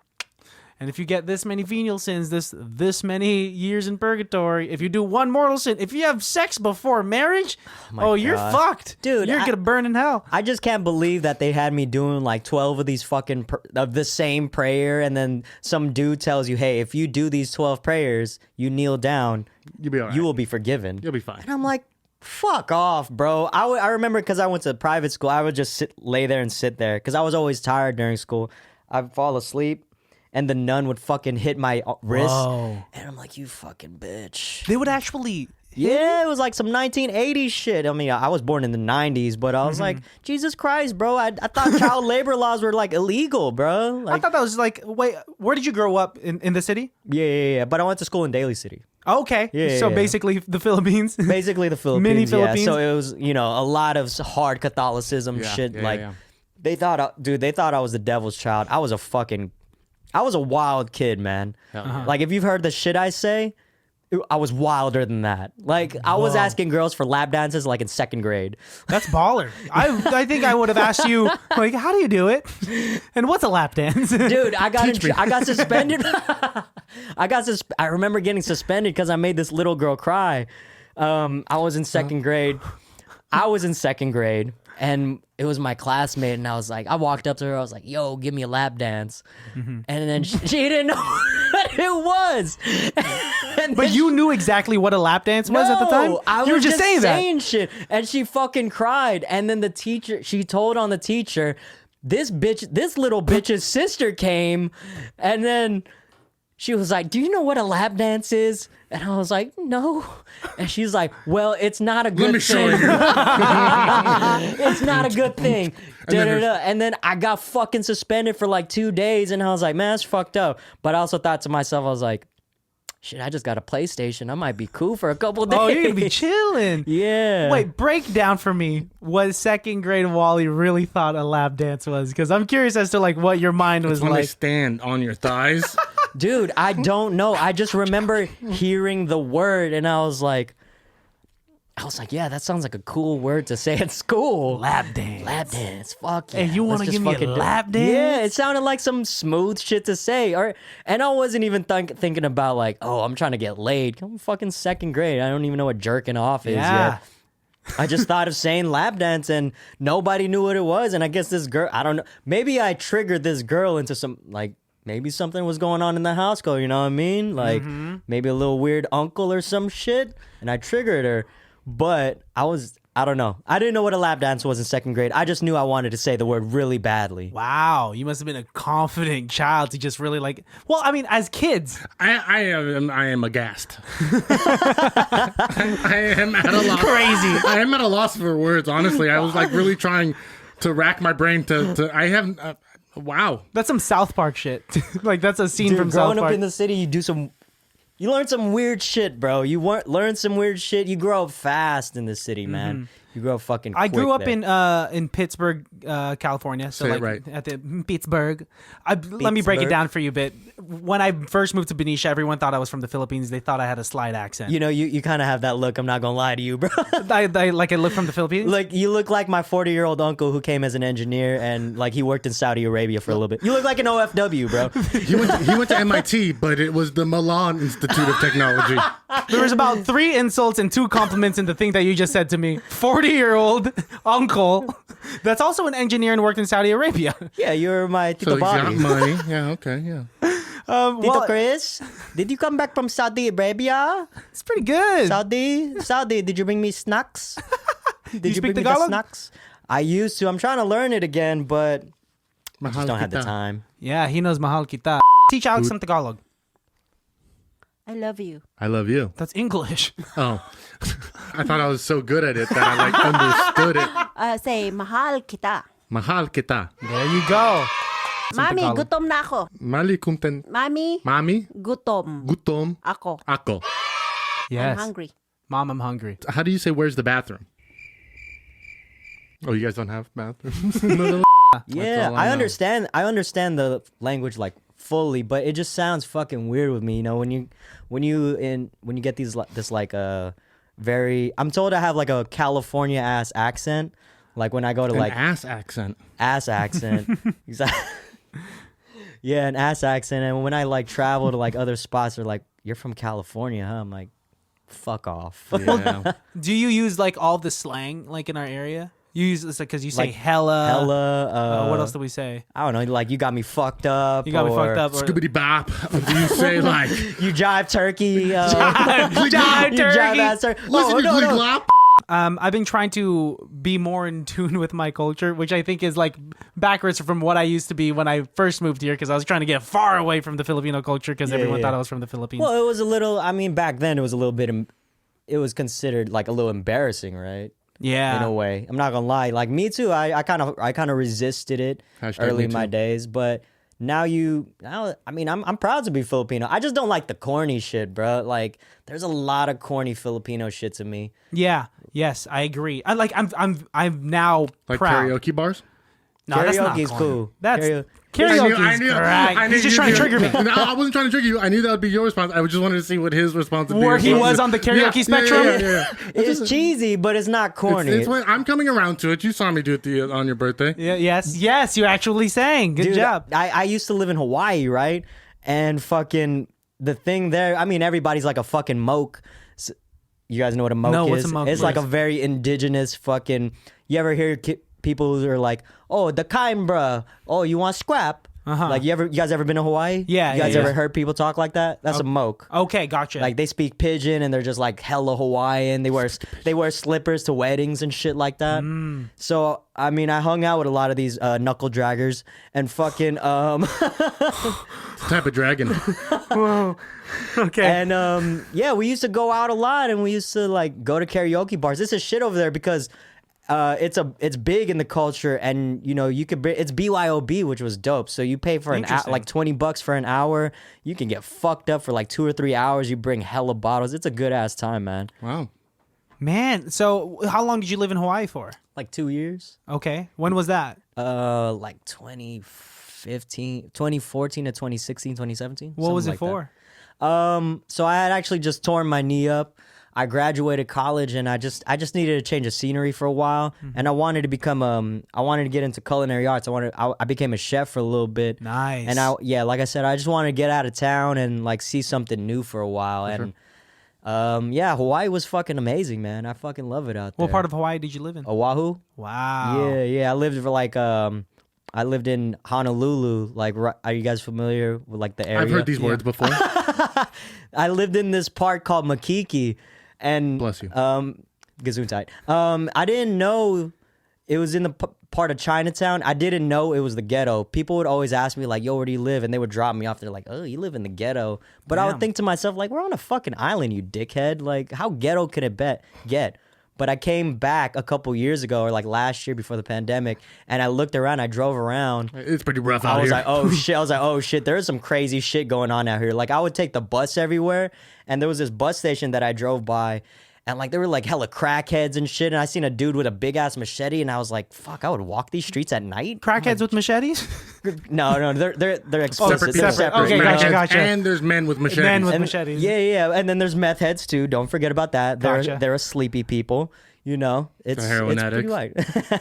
And if you get this many venial sins, this many years in purgatory. If you do one mortal sin, if you have sex before marriage, you're God. fucked. Dude, You're gonna burn in hell. I just can't believe that they had me doing like 12 of these fucking of the same prayer, and then some dude tells you, hey, if you do these 12 prayers, you kneel down, You'll be all right. you will be forgiven. You'll be fine. And I'm like, fuck off, bro. I remember because I went to private school, I would just lay there and sit there because I was always tired during school. I'd fall asleep. And the nun would fucking hit my wrist. Whoa. And I'm like, you fucking bitch. They would actually. Yeah, it was like some 1980s shit. I mean, I was born in the 90s, but I was like, Jesus Christ, bro. I thought child labor laws were like illegal, bro. I Like, thought that was like, wait, where did you grow up in the city? yeah. But I went to school in Daly City. Okay. Yeah, So yeah. basically the Philippines. Basically the Philippines. Mini Yeah. Philippines. So it was, a lot of hard Catholicism shit. They thought I was the devil's child. I was a wild kid, man. Like, if you've heard the shit I say, I was wilder than that. Like, I was asking girls for lap dances like in second grade. That's baller. I think I would have asked you, like, how do you do it? And what's a lap dance? Dude, I got suspended. I remember getting suspended because I made this little girl cry. I was in second grade. And it was my classmate, and I walked up to her, I was like, yo, give me a lap dance. And then she didn't know what it was. But you knew exactly what a lap dance was at the time? I You were was just saying that. shit. And she fucking cried. And then she told on the teacher, this little bitch's sister came, and then she was like, do you know what a lap dance is? And I was like, no. And she's like, well, it's not a good Let me show thing. you. It's not a good thing. And then I got fucking suspended for like 2 days, and I was like, man, that's fucked up. But I also thought to myself, I was like, shit, I just got a PlayStation. I might be cool for a couple days. Oh, you're going to be chilling. Yeah. Wait, break down for me what second grade Wally really thought a lap dance was, because I'm curious as to like what your mind was When they like. stand on your thighs. Dude, I don't know. I just remember hearing the word, and I was like, yeah, that sounds like a cool word to say at school. Lap dance. Lap dance. Fuck yeah. Hey, you want to Let's give just me a fucking do it. lap dance? Yeah, it sounded like some smooth shit to say. And I wasn't even thinking about like, oh, I'm trying to get laid. I'm fucking second grade. I don't even know what jerking off is Yeah. yet. I just thought of saying lap dance, and nobody knew what it was. And I guess this girl, I don't know. Maybe I triggered this girl into some, like, maybe something was going on in the household, you know what I mean? Like, maybe a little weird uncle or some shit, and I triggered her. But I don't know. I didn't know what a lap dance was in second grade. I just knew I wanted to say the word really badly. Wow, you must have been a confident child to just really like. Well, I mean, as kids, I am aghast. I am at a loss. Crazy. I am at a loss for words. Honestly, I was like really trying to rack my brain to. I haven't. Wow. that's some South Park shit. Like that's a scene Dude, from South growing Park. up in the city, you learn some weird shit, bro. Learn some weird shit. You grow up fast in the city, man. You grow up fucking quick I grew up there. in Pittsburgh, California. So Say it like right. at the Pittsburgh. Let me break it Pittsburgh. down for you a bit. When I first moved to Benicia, everyone thought I was from the Philippines. They thought I had a slight accent. You know, you kind of have that look. I'm not gonna lie to you, bro. I look from the Philippines. Like, you look like my 40-year-old uncle who came as an engineer, and like he worked in Saudi Arabia for a little bit. You look like an OFW, bro. He went to MIT, but it was the Milan Institute of Technology. There was about 3 insults and 2 compliments in the thing that you just said to me. 40-year-old uncle that's also an engineer and worked in Saudi Arabia. Yeah, you're my So Tito he's got Bobby. money. Yeah. Okay. Yeah. Tito Well, Chris, did you come back from Saudi Arabia? it's pretty good. Saudi, did you bring me snacks? Did you speak bring me Tagalog? the snacks? I used to. I'm trying to learn it again, but I just don't have the time. Yeah, he knows mahal kita. Teach Alex some Tagalog. I love you. I love you. That's English. Oh, I thought I was so good at it that I like understood it. Say, mahal kita. Mahal kita. There you go. Mami, Tagalog. gutom na ako. Mali kumten. Mami, Mami, gutom. gutom, Ako. ako. Yes. I'm hungry. Mom, I'm hungry. How do you say where's the bathroom? Oh, you guys don't have bathrooms? Yeah, all I I know. understand. I understand the language like fully, but it just sounds fucking weird with me. You know, when you get this like very. I'm told I have like a California ass accent. Like when I go to An like ass accent. ass accent. Exactly. Yeah, an ass accent. And when I like travel to like other spots, they're like, "You're from California, huh?" I'm like, "Fuck off." Yeah. Do you use like all the slang like in our area? You use this because you say hella. Hella. What else do we say? I don't know. Like you got me fucked up. You got me or fucked up. Or, Skibbity bop. Or do you say like, You jive turkey. Jive You turkey. jive ass turkey. listen, Oh, you no, no. glop? I've been trying to be more in tune with my culture, which I think is like backwards from what I used to be when I first moved here, because I was trying to get far away from the Filipino culture because everyone yeah. thought I was from the Philippines. Well, it was a little. I mean, back then it was a little bit. It was considered like a little embarrassing, right? yeah. In a way, I'm not gonna lie. Like me too. I kind of resisted it Hashtag early me in my too. days, but now I mean, I'm proud to be Filipino. I just don't like the corny shit, bro. Like, there's a lot of corny Filipino shit to me. Yeah. Yes, I agree. I'm now Like proud. karaoke bars? No, that's not Karaoke's corny. cool. That's Karaoke. karaoke's great. He's just trying to trigger me. No, I wasn't trying to trigger you. I knew that would be your response. I just wanted to see what his response would be. Where he was on the karaoke spectrum? Yeah. It's cheesy, but it's not corny. It's what- I'm coming around to it. You saw me do it on your birthday. Yeah, yes, you actually sang. Good Dude, job. I used to live in Hawaii, right? And fucking the thing there, I mean, everybody's like a fucking moke. You guys know what a moke No, is? what's a moke? It's like a Yes. very indigenous fucking. You ever hear people who are like, "Oh, the kind, bruh. Oh, you want scrap?" Uh-huh. Like you guys ever been to Hawaii? Yeah, You guys yeah, ever yeah. heard people talk like that? That's a moke. Okay, gotcha. Like they speak pidgin and they're just like hella Hawaiian. They wear slippers to weddings and shit like that. So I mean, I hung out with a lot of these knuckle draggers and fucking Type of dragon. okay. and yeah, we used to go out a lot and we used to like go to karaoke bars. This is shit over there because it's big in the culture, and you know it's BYOB, which was dope. So you pay for Interesting. like $20 for an hour. You can get fucked up for like 2 or 3 hours. You bring hella bottles. It's a good ass time, man. Wow. Man, so how long did you live in Hawaii for? Like 2 years. Okay. When was that? Like 2014 to 2016, 2017. What was it something like for? that. So I had actually just torn my knee up. I graduated college and I just needed to change of scenery for a while, and I wanted to get into culinary arts. I became a chef for a little bit. Nice. And like I said, I just wanted to get out of town and like see something new for a while. And yeah, Hawaii was fucking amazing, man. I fucking love it out there. What part of Hawaii did you live in? Oahu? Wow. Yeah. I lived for like I lived in Honolulu. Like, are you guys familiar with like the area? I've heard these words before. I lived in this part called Makiki, and Bless you. Gesundheit. I didn't know it was in the part of Chinatown. I didn't know it was the ghetto. People would always ask me like, "Yo, where do you live?" And they would drop me off. They're like, "Oh, you live in the ghetto." But I would Damn. think to myself like, "We're on a fucking island, you dickhead. Like, how ghetto can it get?" But I came back a couple years ago, or like last year before the pandemic, and I looked around. I drove around. It's pretty rough out I was here. like, oh shit. I was like, oh shit. There's some crazy shit going on out here. Like, I would take the bus everywhere, and there was this bus station that I drove by, and like there were like hella crackheads and shit. And I seen a dude with a big ass machete, and I was like, fuck, I would walk these streets at night. Crackheads with machetes? No, they're explicit. Separate They're people. separate. Okay, There's gotcha, meth gotcha. And there's men with machetes. Men with And- machetes. Yeah. And then there's meth heads too. Don't forget about that. Gotcha. They're sleepy people. You know, it's heroin pretty light.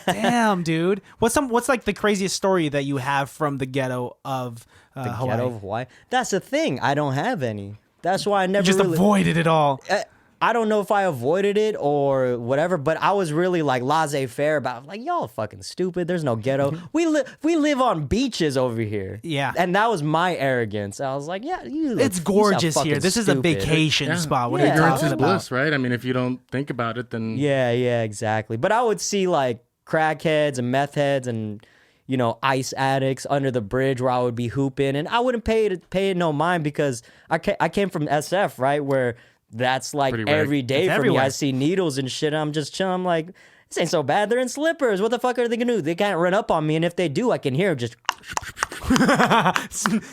Damn, dude. What's like the craziest story that you have from the ghetto of Hawaii? Ghetto of Hawaii. That's the thing. I don't have any. That's why I never You just really avoided it all. I don't know if I avoided it or whatever, but I was really like laissez-faire about like, y'all fucking stupid. There's no ghetto. We live on beaches over here. Yeah. And that was my arrogance. I was like, yeah, It's gorgeous here. This is a vacation spot. What are you Yeah. talking Ignorance is about? bliss, right? I mean, if you don't think about it, then Yeah, exactly. But I would see like crackheads and meth heads and ice addicts under the bridge where I would be hooping, and I wouldn't pay it no mind because I came from SF, right, where that's like Pretty rare. every day It's for me. everywhere. I see needles and shit. And I'm just chilling. I'm like, this ain't so bad. They're in slippers. What the fuck are they gonna do? They can't run up on me, and if they do, I can hear them just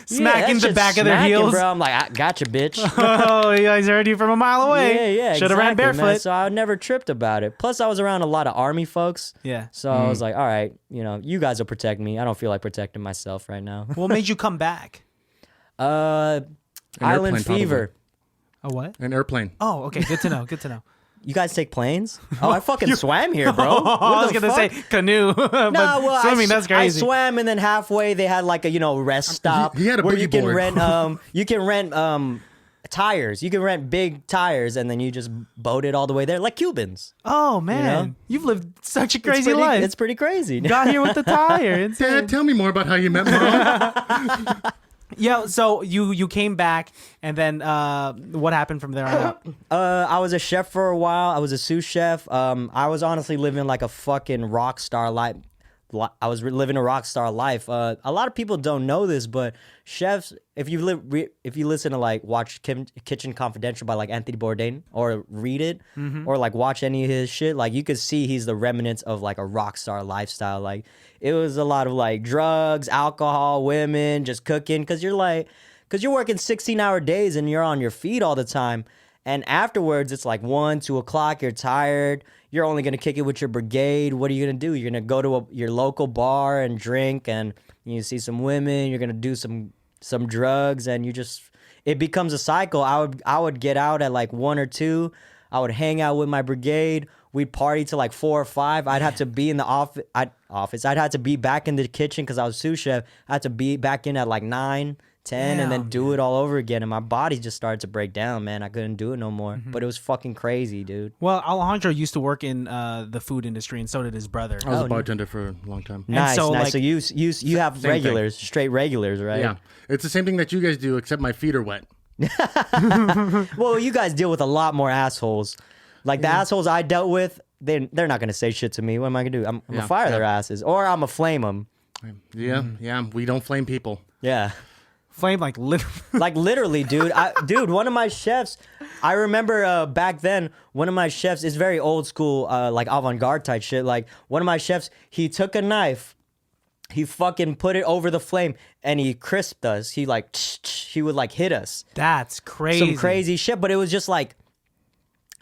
Smacking the back of their smacking, heels. bro. I'm like, I gotcha, bitch. Oh, you guys heard you from a mile away. Yeah, Should have ran exactly, man. barefoot. So I never tripped about it. Plus, I was around a lot of army folks. Yeah. So I was like, all right, you guys will protect me. I don't feel like protecting myself right now. What made you come back? Island airplane, fever. A what? An airplane. Oh, okay. Good to know. Good to know. You guys take planes? Oh, I fucking swam here, bro. I was What the gonna fuck? say canoe, but No, well, swimming, that's crazy. I swam, and then halfway they had like a rest stop he had a where boogie you can board. rent tires. You can rent big tires, and then you just boat it all the way there, like Cubans. Oh man, know? you've lived such a It's crazy pretty- life. It's pretty crazy. Got here with the tire. Insane. Dad, tell me more about how you met Mom. Yeah, so you came back, and then what happened from there on out? I was a chef for a while. I was a sous chef. I was honestly living like a fucking rock star life. I was living a rock star life. A lot of people don't know this, but chefs, if you listen to like watch Kitchen Confidential by like Anthony Bourdain or read it or like watch any of his shit, like you could see he's the remnants of like a rock star lifestyle. Like it was a lot of like drugs, alcohol, women, just cooking because you're working 16-hour days and you're on your feet all the time. And afterwards, it's like 1, 2 o'clock. You're tired. You're only gonna kick it with your brigade. What are you gonna do? You're gonna go to your local bar and drink, and you see some women. You're gonna do some drugs, and it becomes a cycle. I would get out at like 1 or 2. I would hang out with my brigade. We'd party till like 4 or 5. I'd have to be in the office. I'd have to be back in the kitchen because I was sous chef. I had to be back in at like 9, 10, and then Damn, do it all over again. And my body just started to break down, man. I couldn't do it no more. But it was fucking crazy, dude. Well, Alejandro used to work in the food industry, and so did his brother. I was a bartender for a long time. Nice, so, nice. like- So you have thing. regulars, straight regulars, right? Yeah. It's the same thing that you guys do, except my feet are wet. Well, you guys deal with a lot more assholes. Like the assholes I dealt with, they're not gonna say shit to me. What am I gonna do? I'm gonna fire their asses, or I'm gonna flame them. Yeah, yeah. We don't flame people. Yeah. Flame like literally. Like literally, dude. Dude, one of my chefs, I remember back then, one of my chefs is very old school, like avant-garde type shit. Like one of my chefs, he took a knife, he fucking put it over the flame, and he crisped us. He like, he would like hit us. That's crazy. Some crazy shit, but it was just like,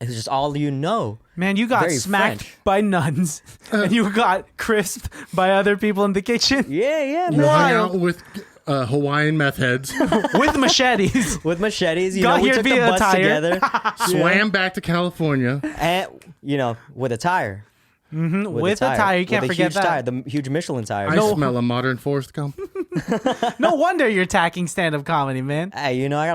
it was just all you know. Man, you got Very smacked French. by nuns, and you got crisped by other people in the kitchen Yeah, You hung out man. with Hawaiian meth heads, with machetes. With machetes, you Got know, we here took the via a bus tire. together. swam back to California. And, with a tire. With a tire, you can't with a forget huge that. tire, the huge Michelin tire. I smell a modern Forrest Gump. No wonder you're attacking stand-up comedy, man. Hey, I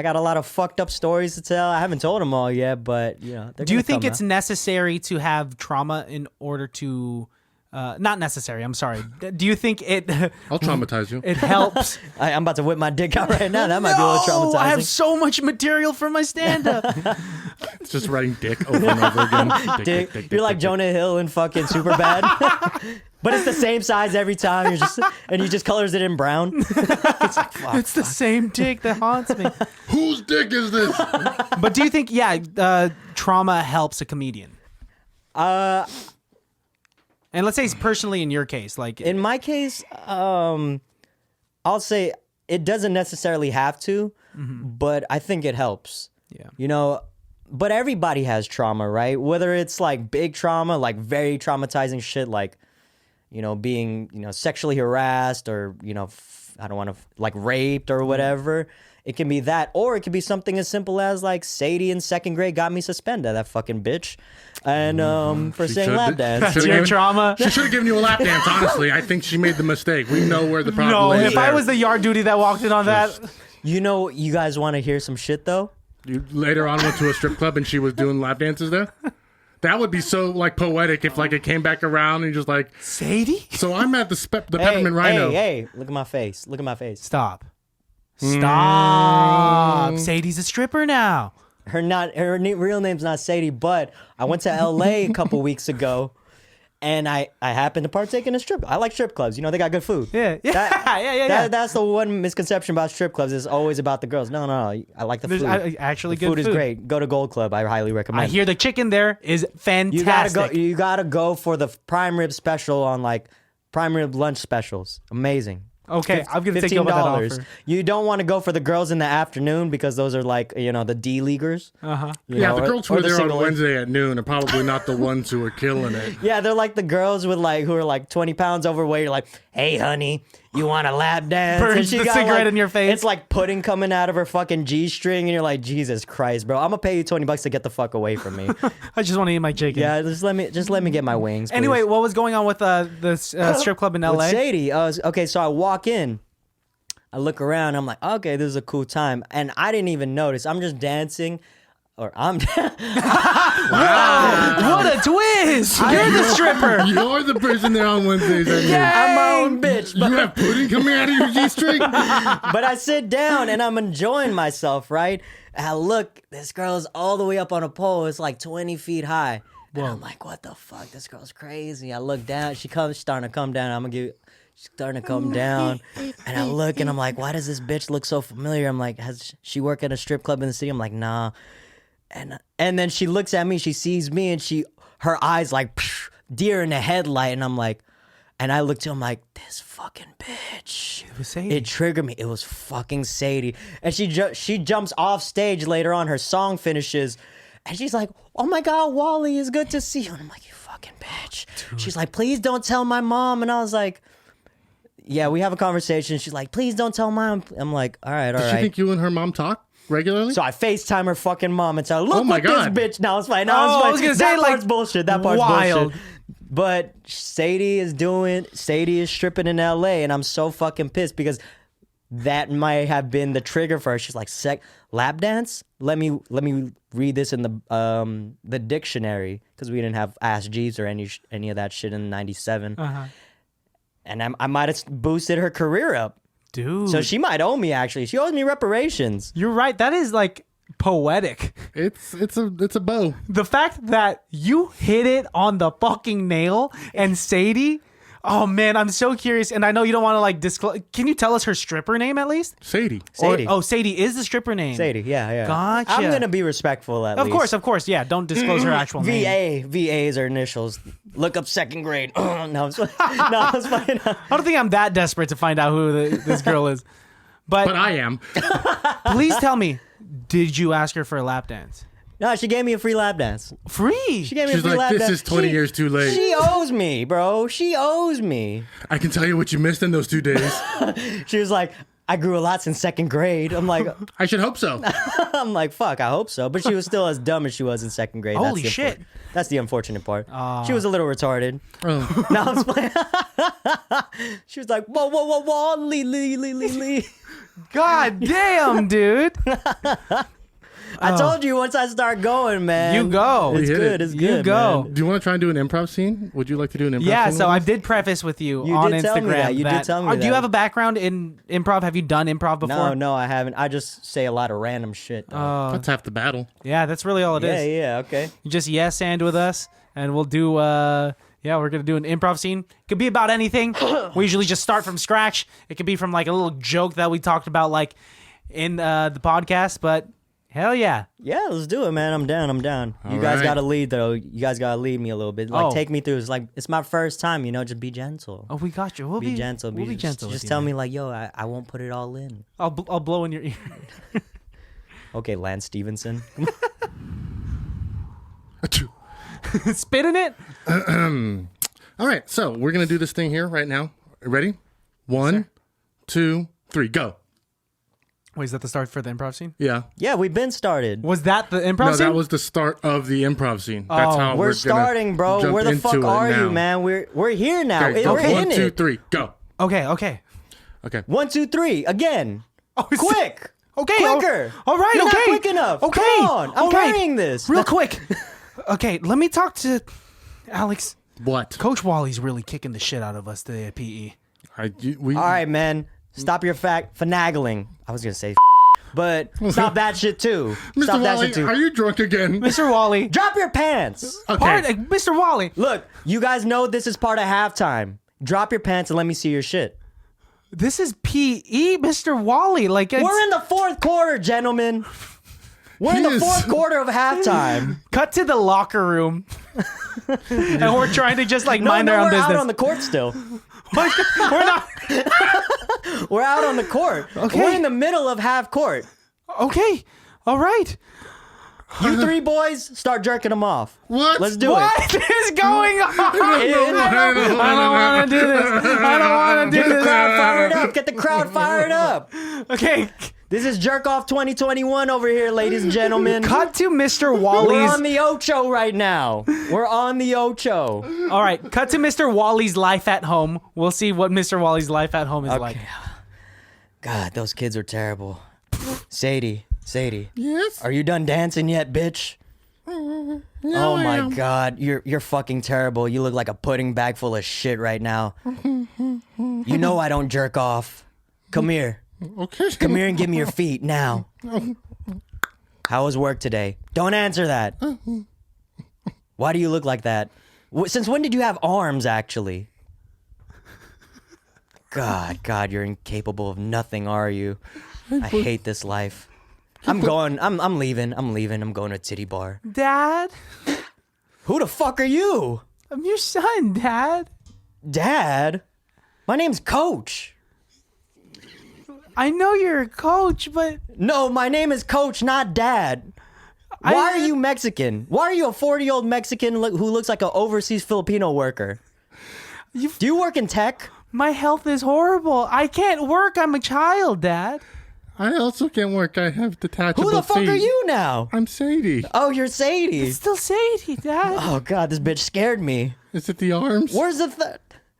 got a lot of fucked up stories to tell. I haven't told them all yet, but they're Do you gonna think come it's out. necessary to have trauma in order to not necessary, I'm sorry. Do you think it I'll traumatize you. it helps? I'm about to whip my dick out right now. That might be a little No, I have traumatizing. so much material for my stand-up. It's just writing dick over and over again. Dick. You're like Jonah Hill in fucking Superbad, but it's the same size every time. And he just colors it in brown. It's like fuck. It's the same dick that haunts me. Whose dick is this? But do you think, trauma helps a comedian? And let's say it's personally in your case, like In my case, I'll say it doesn't necessarily have to, but I think it helps. Yeah. But everybody has trauma, right? Whether it's like big trauma, like very traumatizing shit, like, being, sexually harassed or, I don't want to, like raped or whatever. It can be that, or it could be something as simple as like Sadie in 2nd grade got me suspended, that fucking bitch, and for She saying should- lap dance. should've your given- trauma. She should have given you a lap dance, honestly. I think she made the mistake. We know where the problem No, is. if I there. was the yard duty that walked in on that, You guys want to hear some shit though? You later on went to a strip club and she was doing lap dances there? That would be so like poetic if like it came back around and just like, Sadie? so I'm at the Peppermint Rhino. Hey, look at my face. Look at my face. Stop. Stop. Sadie's a stripper now. Real name's not Sadie, but I went to LA a couple weeks ago, And I happened to partake in a strip. I like strip clubs. You know, they got good food. Yeah. That's the one misconception about strip clubs. It's always about the girls. No. I like the There's food. actually The good food is great. Go to Gold Club. I highly recommend. I hear the chicken there is fantastic. You gotta go for the prime rib special on like prime rib lunch specials. Amazing. Okay, I'm gonna take you up on that offer. You don't want to go for the girls in the afternoon because those are like, you know, the D-leaguers. Uh-huh. Yeah, the girls who are there on single- Wednesday at noon are probably not the ones who are killing it. Yeah, they're like the girls with like who are like 20 pounds overweight. You're like, hey, honey, you want a lap dance? Burns And she the got, cigarette like, in your face. It's like pudding coming out of her fucking G-string, and you're like, Jesus Christ, bro, I'm gonna pay you $20 to get the fuck away from me. I just want to eat my chicken. Yeah, just let me get my wings. Please. Anyway, what was going on with the strip club in With LA? Sadie, okay, so I walk in. I look around. I'm like, okay, this is a cool time, and I didn't even notice. I'm just dancing, or I'm. Wow! What a twist! You're the stripper. You're the person there on Wednesdays at noon. I'm my own bitch. You have pudding coming out of your G-string? But I sit down and I'm enjoying myself, right? And I look, this girl's all the way up on a pole. It's like 20 feet high. And I'm like, what the fuck? This girl's crazy. I look down. She's starting to come down. She's starting to come down. And I look and I'm like, why does this bitch look so familiar? I'm like, has she worked at a strip club in the city? I'm like, nah. And then she looks at me, she sees me, and her eyes like deer in the headlight. And I'm like, and I looked to him like, this fucking bitch. It was Sadie. It triggered me. It was fucking Sadie. And she jumps off stage later on. Her song finishes. And she's like, oh my God, Wally, it's good to see you. And I'm like, you fucking bitch. Dude. She's like, please don't tell my mom. And I was like, yeah, we have a conversation. She's like, please don't tell mom. I'm like, all right. Does she think you and her mom talk regularly? So I FaceTime her fucking mom and tell her, look Oh my what God. this bitch. Now it's fine. I was gonna say, that like, part's bullshit. That part's wild. bullshit. But Sadie is stripping in LA, and I'm so fucking pissed because that might have been the trigger for her. She's like, lap dance? Let me read this in the dictionary, because we didn't have Ask Jeeves or any of that shit in '97. Uh-huh. And I might have boosted her career up. Dude. So she might owe me, actually. She owes me reparations. You're right. That is like poetic. It's a bow. The fact that you hit it on the fucking nail and Sadie, oh man, I'm so curious. And I know you don't want to like disclose. Can you tell us her stripper name at least? Sadie. Sadie. Sadie is the stripper name. Sadie, yeah. Gotcha. I'm going to be respectful at least. Of course. Yeah, don't disclose her actual name. VA is her initials. Look up second grade. No, it's fine. I don't think I'm that desperate to find out who this girl is. But I am. Please tell me, did you ask her for a lap dance? No, she gave me a free lap dance. Free? She gave me She's a free like, lap this dance. is 20 years too late. She owes me, bro. She owes me. I can tell you what you missed in those 2 days. She was like, I grew a lot since second grade. I'm like, I should hope so. fuck, I hope so. But she was still as dumb as she was in second grade. Holy shit. That's the unfortunate part. She was a little retarded. Oh. No, I'm just playing. She was like, whoa, Lee. God damn, dude. I told you once I start going, man. You go. It's We hit good. it. It's You good. go. man. Do you want to try and do an improv scene? Would you like to do an improv Yeah, scene? so I with us? did preface with you, You on did tell Instagram. me that. You did tell me Do you that. have a background in improv? Have you done improv before? No, I haven't. I just say a lot of random shit. though. That's half the battle. Yeah, that's really all it is. Yeah, okay. You just yes and with us, and we'll do. We're gonna do an improv scene. It could be about anything. We usually just start from scratch. It could be from like a little joke that we talked about, like in the podcast. But hell yeah, Yeah, let's do it, man. I'm down. You All guys right. gotta lead, though. You guys gotta lead me a little bit. Like, Oh. take me through. It's like, it's my first time, just be gentle. oh we got you. We'll Be gentle. We'll be gentle. Just with you, tell man. me, like, yo, I won't put it all in. I'll blow in your ear. Okay, Lance Stevenson. Achoo. Spit in it. All right, so we're going to do this thing here right now. Ready? 1, 2, 3, go. Wait, is that the start for the improv scene? Yeah. Yeah, we've been started. Was that the improv No, scene? that was the start of the improv scene. That's how We're gonna starting, bro. jump Where the into fuck it are now. you, man? We're here now. Okay, We're go. 1, in 2, it. 3, go. Okay. Okay. 1, 2, 3. Again. Oh, it's- Quick. Okay. Quicker. All right. You're okay. not quick enough. Okay. Come on. I'm all right. carrying this. Real quick. Okay. Let me talk to Alex. What? Coach Wally's really kicking the shit out of us today at PE. We, All right, man. Stop your finagling. I was gonna say. But stop that shit too. Mr. Stop that Wally, shit too. are you drunk again? Mr. Wally. Drop your pants. Okay. Mr. Wally. Look, you guys know this is part of halftime. Drop your pants and let me see your shit. This is PE, Mr. Wally. Like it's, We're in the fourth quarter, gentlemen. We're in the fourth quarter of halftime. cut to the locker room, and we're trying to just like mind our own we're business. out on the court still. We're not. We're out on the court. Okay. We're in the middle of half court. Okay. All right. You three boys start jerking them off. What? Let's do What is going on? it. I don't want to do this. I don't want to do Get the this. crowd fired up. Get the crowd fired up. Okay. This is Jerk Off 2021 over here, ladies and gentlemen. Cut to Mr. We're Wally's. on the Ocho right now. We're on the Ocho. All right. Cut to Mr. Wally's life at home. We'll see what Mr. Wally's life at home is like. God, those kids are terrible. Sadie. Yes? Are you done dancing yet, bitch? No, Oh I my am. God, you're fucking terrible. You look like a pudding bag full of shit right now. You know I don't jerk off. Come here. Okay. Come here and give me your feet now. How was work today? Don't answer that. Why do you look like that? Since when did you have arms, actually? God, you're incapable of nothing, are you? I hate this life. I'm leaving. I'm going to a titty bar. Dad, Who the fuck are you? I'm your son, Dad. Dad? My name's Coach. I know you're a coach, but No, my name is Coach, not Dad. Why are you Mexican? Why are you a 40-year-old Mexican who looks like an overseas Filipino worker? Do you work in tech? my health is horrible. I can't work. I'm a child, Dad. I also can't work. I have detachable Who the fuck feet. are you now? I'm Sadie. Oh, you're Sadie. Still Sadie, Dad. Oh, God, this bitch scared me. Is it the arms? Where's the...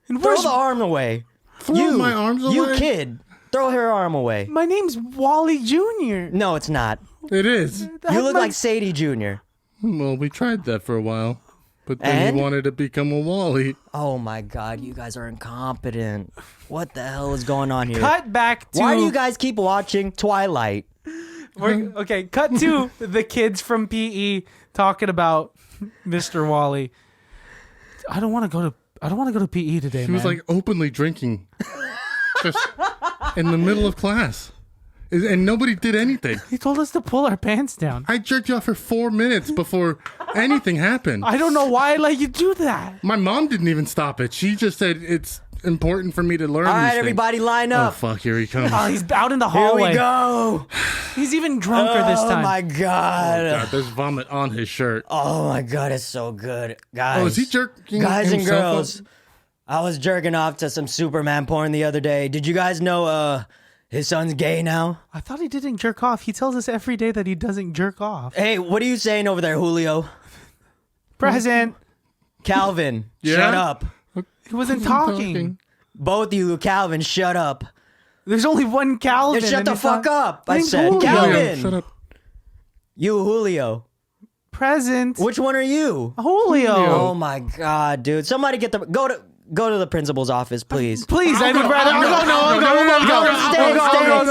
And Throw where's the arm away. Throw my arms You away? kid. Throw her arm away. my name's Wally Jr. No, it's not. It is. You look like Sadie Jr. Well, we tried that for a while. But then And? he wanted to become a Wally. Oh, my God. You guys are incompetent. What the hell is going on here? Cut back to. Why do you guys keep watching Twilight? Okay, cut to the kids from PE talking about Mr. Wally. I don't want to go to PE today, He was like openly drinking. Just in the middle of class. And nobody did anything. He told us to pull our pants down. I jerked you off for 4 minutes before anything happened. I don't know why I let you do that. My mom didn't even stop it. She just said it's important for me to learn All these right, things. everybody line Oh, up. fuck. Here he comes. Oh, he's out in the Here hallway. we go. He's even drunker this time. Oh, my God. God, there's vomit on his shirt. Oh, my God. It's so good. Guys. Oh, is he jerking Guys and himself girls. up? I was jerking off to some Superman porn the other day. Did you guys know his son's gay now? I thought he didn't jerk off. He tells us every day that he doesn't jerk off. Hey, what are you saying over there, Julio? Present. Calvin, Yeah? shut up. He wasn't talking. Both of you, Calvin, shut up. There's only one Calvin. Yeah, shut and the he's fuck not- up. I Name's said, Julio. Calvin. Shut up. You, Julio. Present. Which one are you? Julio. Oh my God, dude! Somebody get the go to the principal's office, please. Please, I'd rather.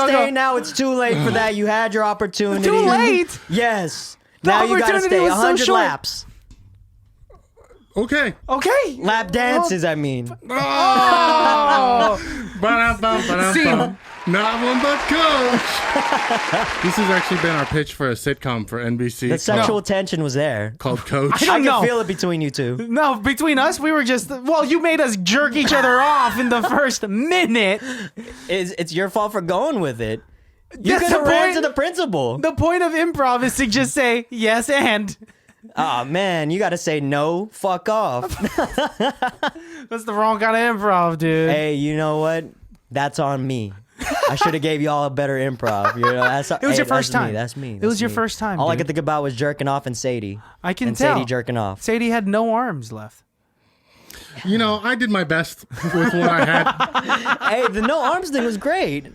Stay now. It's too late for that. You had your opportunity. Too late. Yes. Now you gotta opportunity stay. was so 100 short. laps. Okay. Okay. Lap dances, I mean. Ba-dum-bum-ba-dum-bum. Not one but Coach. This has actually been our pitch for a sitcom for NBC The sexual tension was there. called Coach. I No. can feel it between you two. No, between us, we were just. Well, you made us jerk each other off in the first minute. It's your fault for going with it. You That's could have the ran point. to the principal. The point of improv is to just say yes and. Oh man, you gotta say no. Fuck off. That's the wrong kind of improv, dude. Hey, you know what? That's on me. I should have gave y'all a better improv. You know, It was your first time. That's me. It was your first time, All I dude. could think about was jerking off and Sadie. I can and tell. Sadie jerking off. Sadie had no arms left. You know, I did my best with what I had. Hey, the no arms thing was great.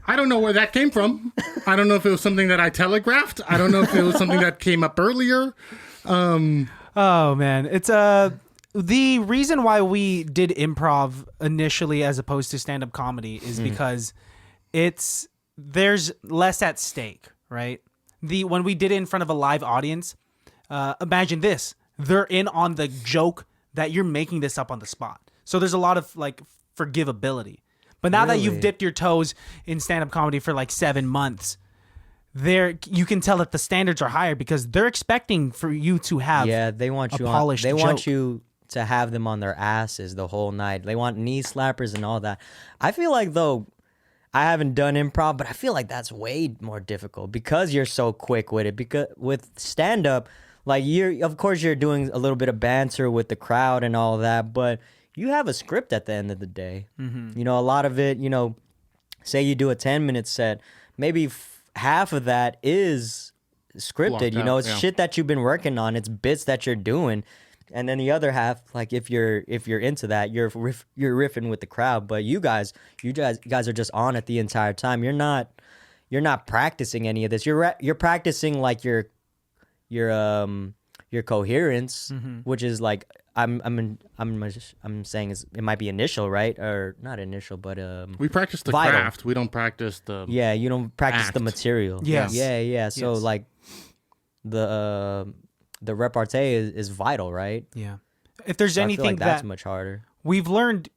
I don't know where that came from. I don't know if it was something that I telegraphed. I don't know if it was something that came up earlier. Oh man, it's the reason why we did improv initially as opposed to stand-up comedy is because it's there's less at stake, right? When we did it in front of a live audience, imagine this. They're in on the joke that you're making this up on the spot. So there's a lot of like forgivability. But now that you've dipped your toes in stand-up comedy for like 7 months, you can tell that the standards are higher because they're expecting for you to have they want you polished want joke. you to have them on their asses the whole night. They want knee slappers and all that. I feel like though I haven't done improv, but I feel like that's way more difficult because you're so quick with it. Because with stand-up, like of course you're doing a little bit of banter with the crowd and all that, but you have a script at the end of the day. Mm-hmm. You know, a lot of it, you know, say you do a 10-minute set, maybe half of that is scripted. You know, it's shit that you've been working on. It's bits that you're doing. And then the other half, like if you're into that, you're riffing with the crowd. But you guys are just on it the entire time. You're not practicing any of this. You're practicing like your coherence, which is like I'm saying it might be initial, right? Or not initial, but we practice the vital. craft. We don't practice the you don't practice the act. material. Yes. Yeah. So Yes. like the repartee is vital, right? Yeah. If there's So I feel anything like that's that much harder. we've learned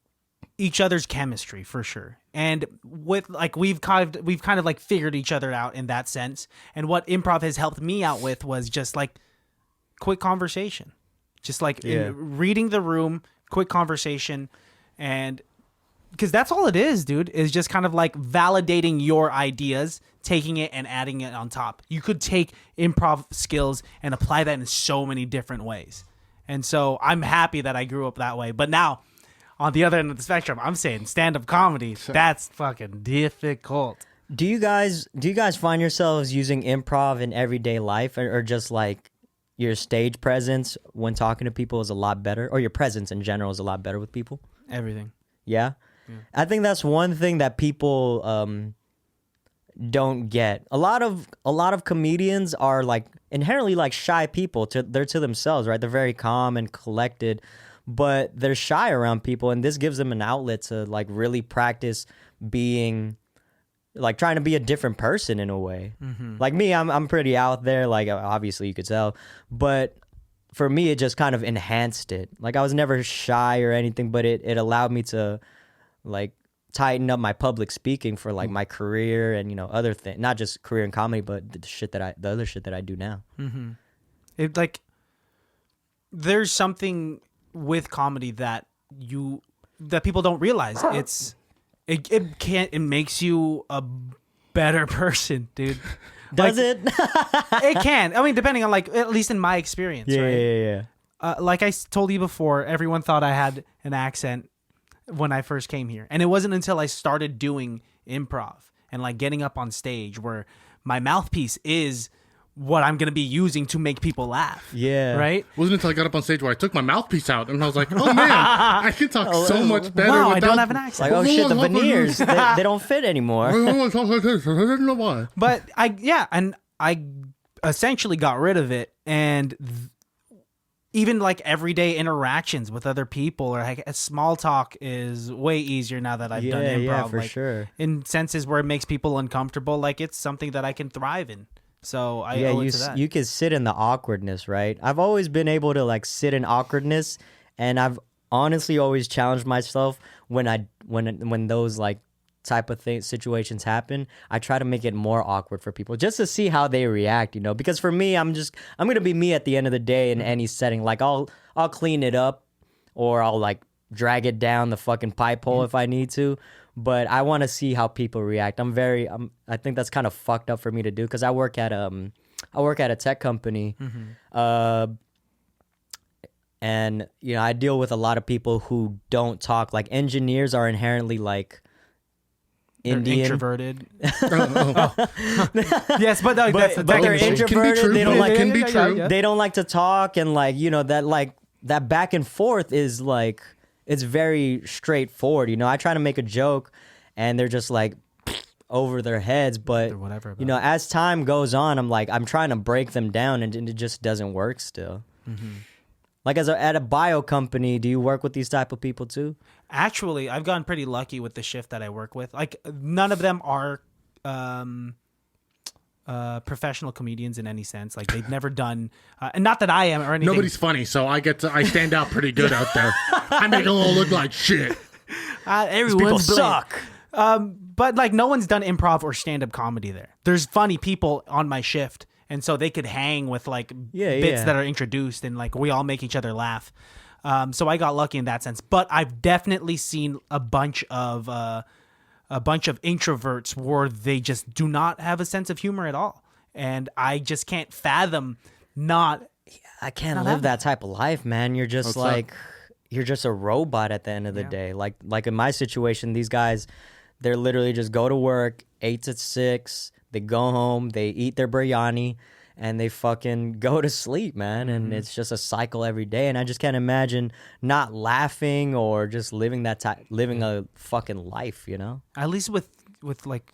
each other's chemistry for sure. And with like we've kind of like figured each other out in that sense. And what improv has helped me out with was just like quick conversation. Just like reading the room, quick conversation, and because that's all it is, dude, is just kind of like validating your ideas, taking it and adding it on top. You could take improv skills and apply that in so many different ways. And so I'm happy that I grew up that way. But now, on the other end of the spectrum, I'm saying stand-up comedy, that's fucking difficult. Do you guys find yourselves using improv in everyday life, or just like your stage presence when talking to people is a lot better, or your presence in general is a lot better with people? Everything. Yeah. I think that's one thing that people don't get. A lot of comedians are like inherently like shy people. They're to themselves, right? They're very calm and collected, but they're shy around people, and this gives them an outlet to like really practice being like trying to be a different person in a way. Like me, I'm pretty out there, like obviously you could tell, but for me it just kind of enhanced it. Like I was never shy or anything, but it allowed me to like tighten up my public speaking for like my career and, you know, other things, not just career in comedy, but the other shit that I do now. It like there's something with comedy that people don't realize. It makes you a better person, dude. Does it? It can. I mean, depending on like, at least in my experience, right? Yeah. Like I told you before, everyone thought I had an accent when I first came here. And it wasn't until I started doing improv and like getting up on stage where my mouthpiece is what I'm going to be using to make people laugh. Yeah. Right? It wasn't until I got up on stage where I took my mouthpiece out and I was like, oh man, I can talk so much better. Wow, I without... don't have an It's accent. like, oh shit, the veneers, they don't fit anymore. I don't want to talk like this. I don't know why. But I essentially got rid of it, and even like everyday interactions with other people or like small talk is way easier now that I've done improv. Yeah, for like, sure. in senses where it makes people uncomfortable, like it's something that I can thrive in. So I owe it to that. You can sit in the awkwardness, right? I've always been able to like sit in awkwardness, and I've honestly always challenged myself when those like type of situations happen. I try to make it more awkward for people just to see how they react, you know, because for me, I'm gonna be me at the end of the day in any setting. Like I'll clean it up, or I'll like drag it down the fucking pipe hole if I need to. But I want to see how people react. I think that's kind of fucked up for me to do because I work at a tech company, and you know I deal with a lot of people who don't talk. Like engineers are inherently like They're Indian, introverted. Yes, but that's the but they're technical- introverted. They don't like can be true. they don't like to talk, and like you know that back and forth is like. It's very straightforward, you know. I try to make a joke, and they're just like over their heads. But Or whatever about you know, as time goes on, I'm trying to break them down, and it just doesn't work still. Like at a bio company, do you work with these type of people too? Actually, I've gotten pretty lucky with the shift that I work with. Like none of them are professional comedians in any sense. Like they've never done, and not that I am or anything. Nobody's funny, so I stand out pretty good out there. I make them all look like shit. Everyone's People brilliant. suck. But like no one's done improv or stand-up comedy there. There's funny people on my shift, and so they could hang with like bits that are introduced, and like we all make each other laugh. So I got lucky in that sense. But I've definitely seen a bunch of introverts where they just do not have a sense of humor at all, and I just can't fathom not. I can't live that type of life, man. You're just you're just a robot at the end of the day. Like in my situation, these guys, they're literally just go to work 8 to 6. They go home, they eat their biryani, and they fucking go to sleep, man. And it's just a cycle every day. And I just can't imagine not laughing or just living living a fucking life, you know? At least with like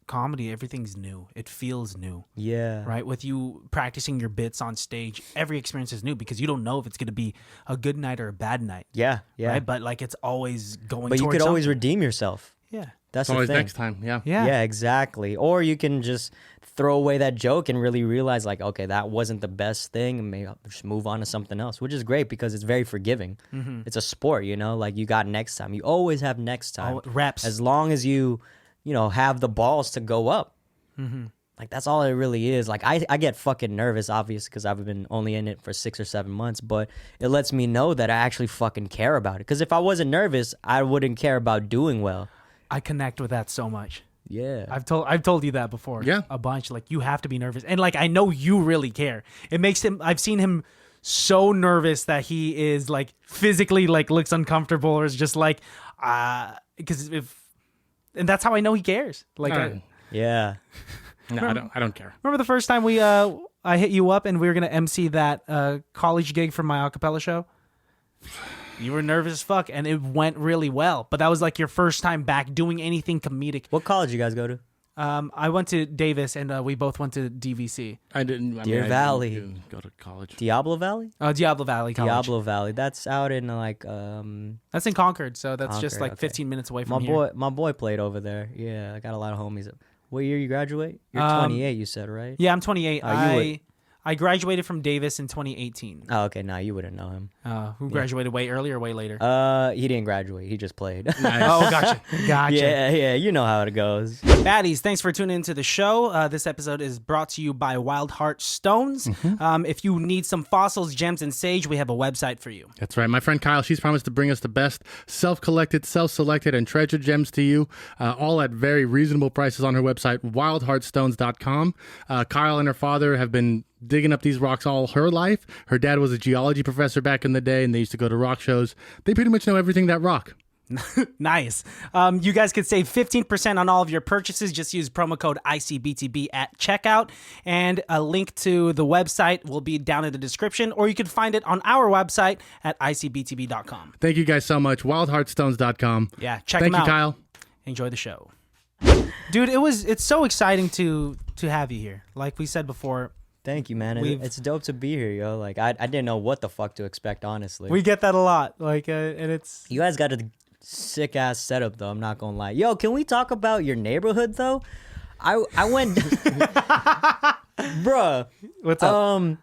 comedy, everything's new. It feels new. Yeah. Right? With you practicing your bits on stage, every experience is new because you don't know if it's going to be a good night or a bad night. Yeah. Yeah. Right? But like it's always going But you towards could always something. redeem yourself. Yeah. That's It's the always thing. next time. Yeah. Yeah. Exactly. Or you can just throw away that joke and really realize, like, okay, that wasn't the best thing, and maybe I'll just move on to something else, which is great because it's very forgiving. It's a sport, you know, like you got next time. You always have next time. Reps. As long as you have the balls to go up. Like, that's all it really is. Like, I get fucking nervous, obviously, because I've been only in it for 6 or 7 months, but it lets me know that I actually fucking care about it. Because if I wasn't nervous, I wouldn't care about doing well. I connect with that so much. Yeah. I've told you that before. Yeah. A bunch. Like you have to be nervous. And like I know you really care. It makes him I've seen him so nervous that he is like physically like looks uncomfortable or is just like because and that's how I know he cares. Like Yeah. No, I don't care. remember the first time I hit you up and we were gonna MC that college gig for my acapella show? You were nervous as fuck, and it went really well. But that was like your first time back doing anything comedic. What college you guys go to? I went to Davis, and we both went to DVC. I didn't. Deer Valley. I didn't go to college. Diablo Valley? Diablo Valley College. Diablo Valley. That's out in like That's in Concord, so that's just Concord, like okay. 15 minutes away from here. my boy played over there. Yeah, I got a lot of homies. What year you graduate? You're 28, you said, right? Yeah, I'm 28. Oh, I graduated from Davis in 2018. Oh, okay. No, you wouldn't know him. Who graduated way earlier or way later? He didn't graduate. He just played. Oh, gotcha. Yeah. You know how it goes. Baddies, thanks for tuning into the show. This episode is brought to you by Wild Heart Stones. If you need some fossils, gems, and sage, we have a website for you. That's right. My friend Kyle, she's promised to bring us the best self-collected, self-selected, and treasured gems to you, all at very reasonable prices on her website, wildheartstones.com. Kyle and her father have been digging up these rocks all her life. Her dad was a geology professor back in the day, and they used to go to rock shows. They pretty much know everything that rock. Nice. You guys could save 15% on all of your purchases. Just use promo code ICBTB at checkout, and a link to the website will be down in the description, or you can find it on our website at ICBTB.com. Thank you guys so much. Wildheartstones.com. Yeah, check Thank them you, out. Kyle. Enjoy the show. Dude, it's so exciting to have you here. Like we said before, Thank you, man. It's dope to be here, yo. Like, I didn't know what the fuck to expect, honestly. we get that a lot. Like, and it's... You guys got a sick ass setup, though. I'm not gonna lie. Yo, can we talk about your neighborhood, though? I went, bruh. What's up?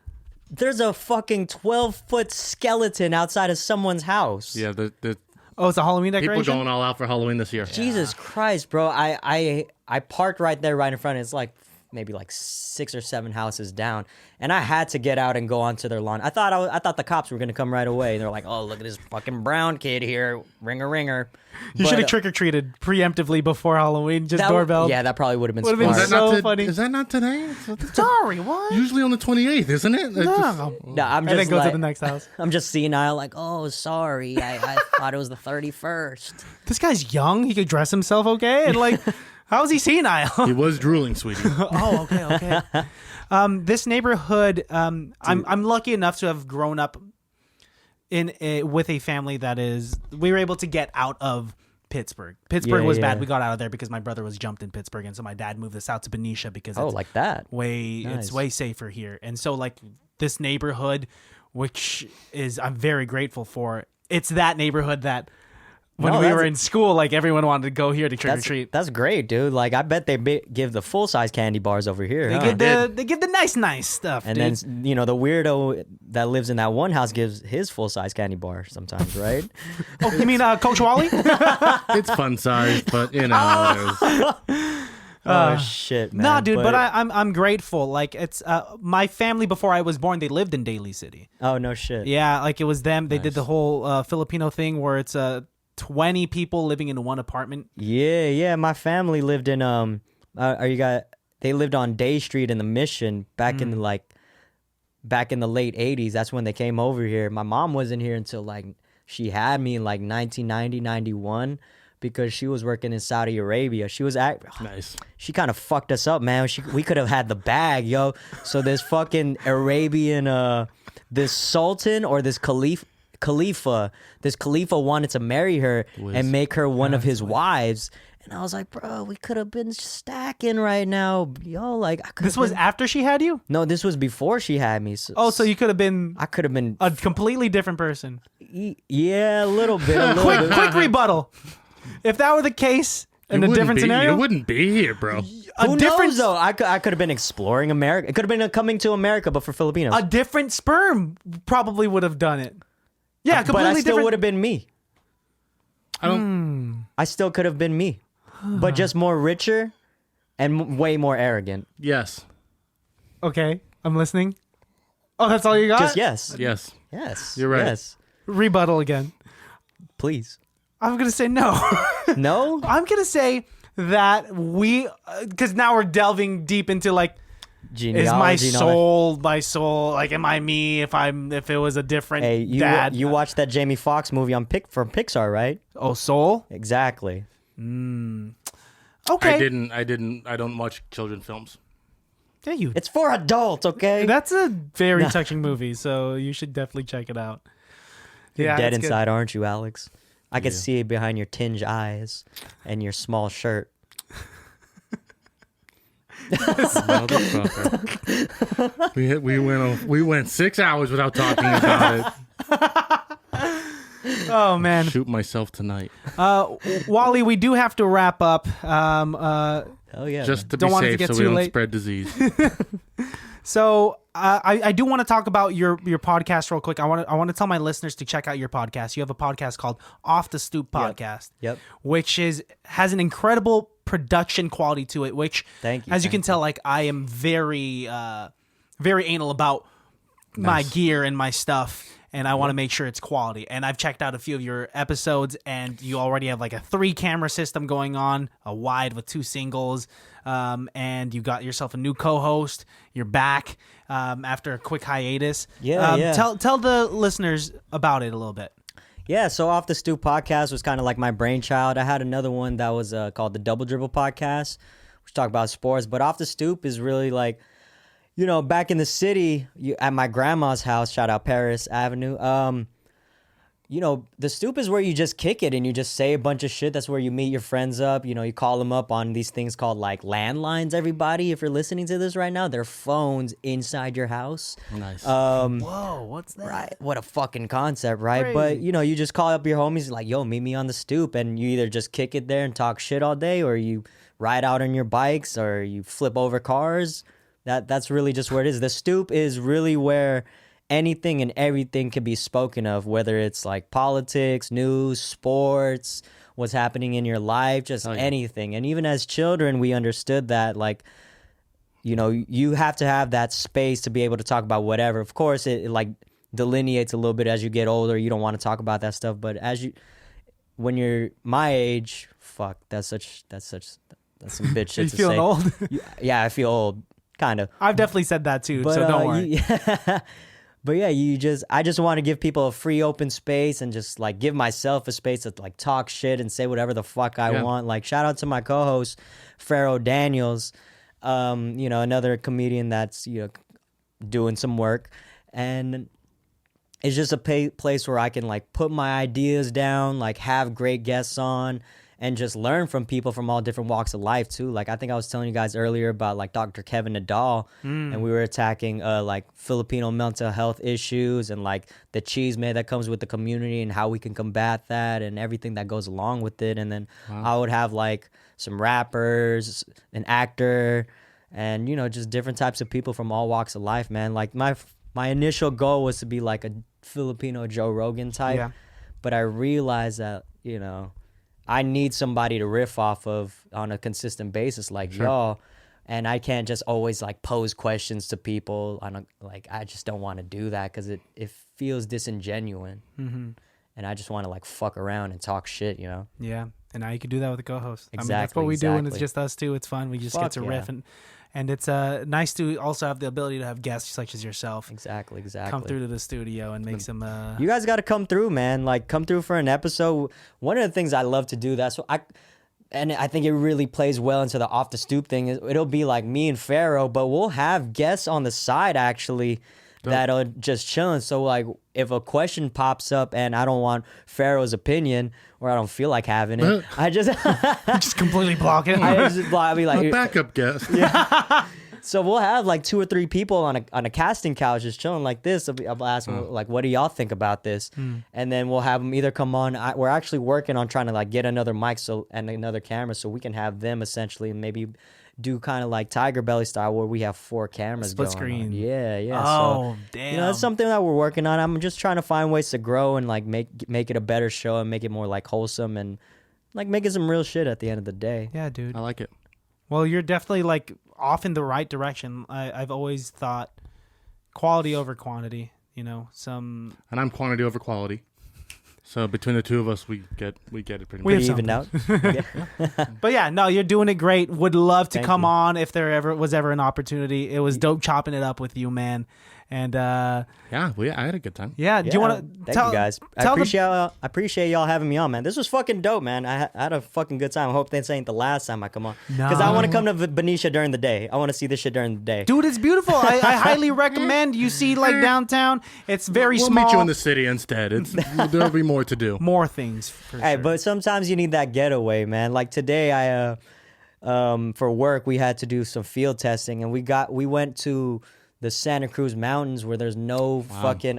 There's a fucking 12-foot skeleton outside of someone's house. Yeah, the Oh, it's a Halloween decoration? people going all out for Halloween this year. Jesus Christ, bro. I parked right there, right in front. It's like maybe like 6 or 7 houses down, and I had to get out and go onto their lawn. I thought the cops were gonna come right away. They're like, "Oh, look at this fucking brown kid here, ringer." You should have trick-or-treated preemptively before Halloween, just doorbell. Yeah, that probably would have been Would've been smart. Is that, So not funny. Is that not today? Sorry, what? Usually on the 28th, isn't it? No. No, I'm And just then go like, to the next house. I'm just senile, like, oh, sorry, I thought it was the 31st. This guy's young. He could dress himself okay. And like, how is he senile? He was drooling, sweetie. Oh, okay. This neighborhood, I'm lucky enough to have grown up with a family that we were able to get out of Pittsburgh. Pittsburgh was bad. We got out of there because my brother was jumped in Pittsburgh, and so my dad moved us out to Benicia because Oh, it's like that. it's Nice. way safer here. And so like this neighborhood, which is I'm very grateful for. It's that neighborhood that when No, we that's- were in school, like everyone wanted to go here to trick or treat. That's great, dude. Like I bet they give the full size candy bars over here. They huh? give the nice stuff, And dude. then the weirdo that lives in that one house gives his full size candy bar sometimes, right? Oh, you mean Coach Wally? It's fun size, but you know how it is. Oh shit, man. Nah, dude, but I'm grateful. Like it's my family before I was born, they lived in Daly City. Oh no shit. Yeah, like it was them. They did the whole Filipino thing where it's 20 people living in one apartment. Yeah. My family lived in they lived on Day Street in the Mission back in the late 80s. That's when they came over here. My mom wasn't here until like she had me in like 1990, 91 because she was working in Saudi Arabia. She was Nice. She kind of fucked us up, man. We could have had the bag, yo. So this fucking Arabian this sultan or this Khalifa wanted to marry her and make her one of his wives. And I was like, bro, we could have been stacking right now, yo. Like, This was after she had you? no, this was before she had me. So, So you could have been I could have been, a completely different person. yeah, a little bit. Quick rebuttal. If that were the case in a different scenario, You wouldn't be here, bro. Who different knows though? I could have been exploring America. It could have been a coming to America, but for Filipinos. a different sperm probably would have done it. Yeah, but completely I still different. would have been me. I don't. I still could have been me, but just more richer and way more arrogant. Yes. Okay, I'm listening. Oh, that's all you got? Just yes. Yes. Yes. You're right. Yes. Rebuttal again. Please. I'm going to say no. No? I'm going to say that because now we're delving deep into like, Genealogy is my and all that. soul, like, am I me if it was a different Hey, dad? you watched that Jamie Foxx movie from Pixar, right? Oh, soul? Exactly. Okay. I don't watch children films. Yeah, you. It's for adults, okay? That's a very touching movie, so you should definitely check it out. You're dead it's good. inside, aren't you, Alex? I could see it behind your tinged eyes and your small shirt. Motherfucker. We went 6 hours without talking about Oh, man. it. Shoot myself tonight. Wally, we do have to wrap up. Hell yeah. Just to be Don't want it to safe get so we too don't late. spread disease. So I do want to talk about your podcast real quick. I want to tell my listeners to check out your podcast. You have a podcast called Off the Stoop Podcast. Yep. Which has an incredible production quality to it. Which, Thank you, as you thank can tell, like I am very very anal about my gear and my stuff. And I want to make sure it's quality. And I've checked out a few of your episodes, and you already have like a 3-camera system going on, a wide with 2 singles, and you got yourself a new co-host. You're back after a quick hiatus. Yeah. Tell the listeners about it a little bit. Yeah, so Off the Stoop podcast was kind of like my brainchild. I had another one that was called the Double Dribble podcast, which talk about sports. But Off the Stoop is really like, back in the city, at my grandma's house, shout out Paris Avenue, the stoop is where you just kick it and you just say a bunch of shit. That's where you meet your friends up. You call them up on these things called like landlines, everybody. If you're listening to this right now, they're phones inside your house. Nice. Whoa, what's that? Right. What a fucking concept, right? But, you just call up your homies like, yo, meet me on the stoop. And you either just kick it there and talk shit all day, or you ride out on your bikes, or you flip over cars. That's really just where it is. The stoop is really where anything and everything can be spoken of, whether it's like politics, news, sports, what's happening in your life, just anything. And even as children, we understood that, like, you have to have that space to be able to talk about whatever. Of course, it like delineates a little bit as you get older. You don't want to talk about that stuff, but when you're my age, fuck, that's some bitch shit You to feeling say. old? Yeah, I feel old, kind of. I've definitely said that too, But so don't worry. But yeah, I just want to give people a free open space and just like give myself a space to like talk shit and say whatever the fuck I want. Like shout out to my co-host Pharaoh Daniels, another comedian that's doing some work, and it's just a place where I can like put my ideas down, like have great guests on, and just learn from people from all different walks of life too. Like I think I was telling you guys earlier about like Dr. Kevin Nadal, and we were attacking like Filipino mental health issues and like the chisme that comes with the community and how we can combat that and everything that goes along with it. And then I would have like some rappers, an actor, and you know, just different types of people from all walks of life, man. Like my initial goal was to be like a Filipino Joe Rogan type, but I realized that, you know, I need somebody to riff off of on a consistent basis like y'all, and I can't just always like pose questions to people. I just don't want to do that because it feels disingenuous, and I just want to like fuck around and talk shit, you know. Yeah, and now you can do that with a co-host. I mean, that's Exactly, what we do, and it's exactly. just us two. It's fun. We just Fuck get to riff, and it's nice to also have the ability to have guests such as yourself Exactly. come through to the studio and make some. You guys got to come through, man. Like, come through for an episode. One of the things I love to do, and I think it really plays well into the off the stoop thing. It'll be like me and Pharaoh, but we'll have guests on the side actually that'll just chilling. So like, if a question pops up and I don't want Pharaoh's opinion or I don't feel like having it, I just just completely block it. I'll be like, A backup guest. so we'll have like 2 or 3 people on a casting couch just chilling like this. I'll ask them like, what do y'all think about this? And then we'll have them either come on. We're actually working on trying to like get another mic and another camera so we can have them essentially maybe do kind of like Tiger Belly style where we have 4 cameras Split going screen. on. Yeah. Oh, so, damn. You know, that's something that we're working on. I'm just trying to find ways to grow and like make it a better show and make it more like wholesome and like make it some real shit at the end of the day. Yeah, dude. I like it. Well, you're definitely like off in the right direction. I've always thought quality over quantity. You know, And I'm quantity over quality. So between the two of us, we get it pretty We much. have Pretty evened out. But yeah, no, you're doing it great. Would love to Thank come you. on if there ever was an opportunity. It was dope chopping it up with you, man. And Yeah, I had a good time. yeah, do you want to Thank tell you guys. I tell appreciate y'all having me on, man. This was fucking dope, man. I had a fucking good time. I hope this ain't the last time I come on. Because I want to come to Benicia during the day. I want to see this shit during the day. Dude, it's beautiful. I highly recommend you see like downtown. It's very We'll small. meet you in the city instead. There'll be more to do. More things. For Hey, sure. but sometimes you need that getaway, man. Like today, I for work we had to do some field testing, and we went to the Santa Cruz Mountains where there's no fucking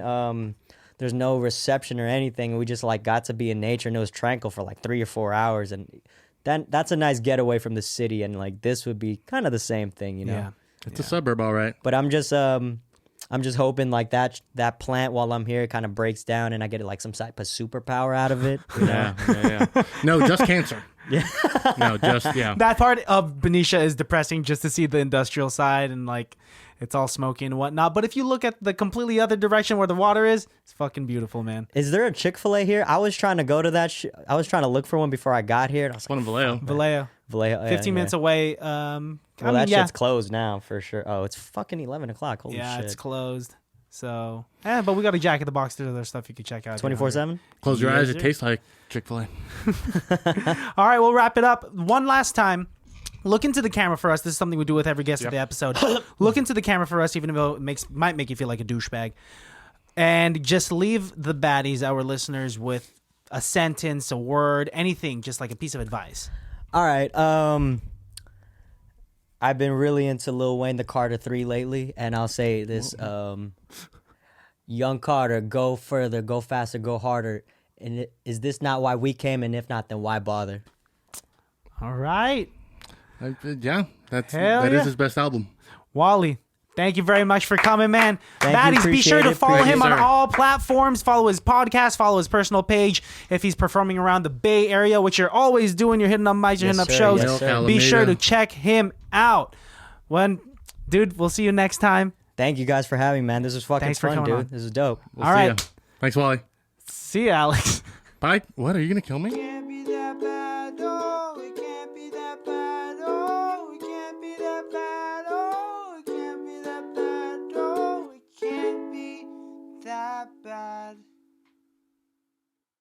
there's no reception or anything, and we just like got to be in nature, and it was tranquil for like 3 or 4 hours, and that's a nice getaway from the city, and like this would be kind of the same thing, you know. Yeah. It's a suburb, all right. But I'm just hoping like that plant while I'm here kind of breaks down and I get like some type of superpower out of it. You know? Yeah. No, just cancer. Yeah. No, just, yeah. That part of Benicia is depressing just to see the industrial side and like it's all smoky and whatnot. But if you look at the completely other direction where the water is, it's fucking beautiful, man. Is there a Chick-fil-A here? I was trying to go to that. I was trying to look for one before I got here. And I was One in Vallejo. Vallejo. Vallejo, 15 minutes away. Well, I mean, that yeah. shit's closed now for sure. Oh, it's fucking 11 o'clock. Holy Yeah, shit. it's closed. So, yeah, but we got a Jack in the Box. There's other stuff you can check out. 24/7? Close your eyes. Yes, It sir. tastes like Chick-fil-A. All right, we'll wrap it up. One last time. Look into the camera for us. This is something we do with every guest of the episode. Look into the camera for us, even though it might make you feel like a douchebag. And just leave the baddies, our listeners, with a sentence, a word, anything, just like a piece of advice. All right. I've been really into Lil Wayne, the Carter 3 lately, and I'll say this: Young Carter, go further, go faster, go harder. And is this not why we came? And if not, then why bother? All right. Yeah, that Hell yeah. is his best album. Wally, thank you very much for coming, man. Thank you, Baddies, be sure appreciate to it, follow him appreciate on it. all platforms. Follow his podcast, follow his personal page. If he's performing around the Bay Area, which you're always doing, you're hitting up mics, you're Yes, hitting up sir, shows. yes, sir. Be sure to Alameda. check him out. Dude, we'll see you next time. Thank you guys for having me, man. This was fucking Thanks for fun, coming dude. on. This is dope. We'll All see right. ya. Thanks, Wally. See you, Alex. Bye. What? Are you going to kill me? Can't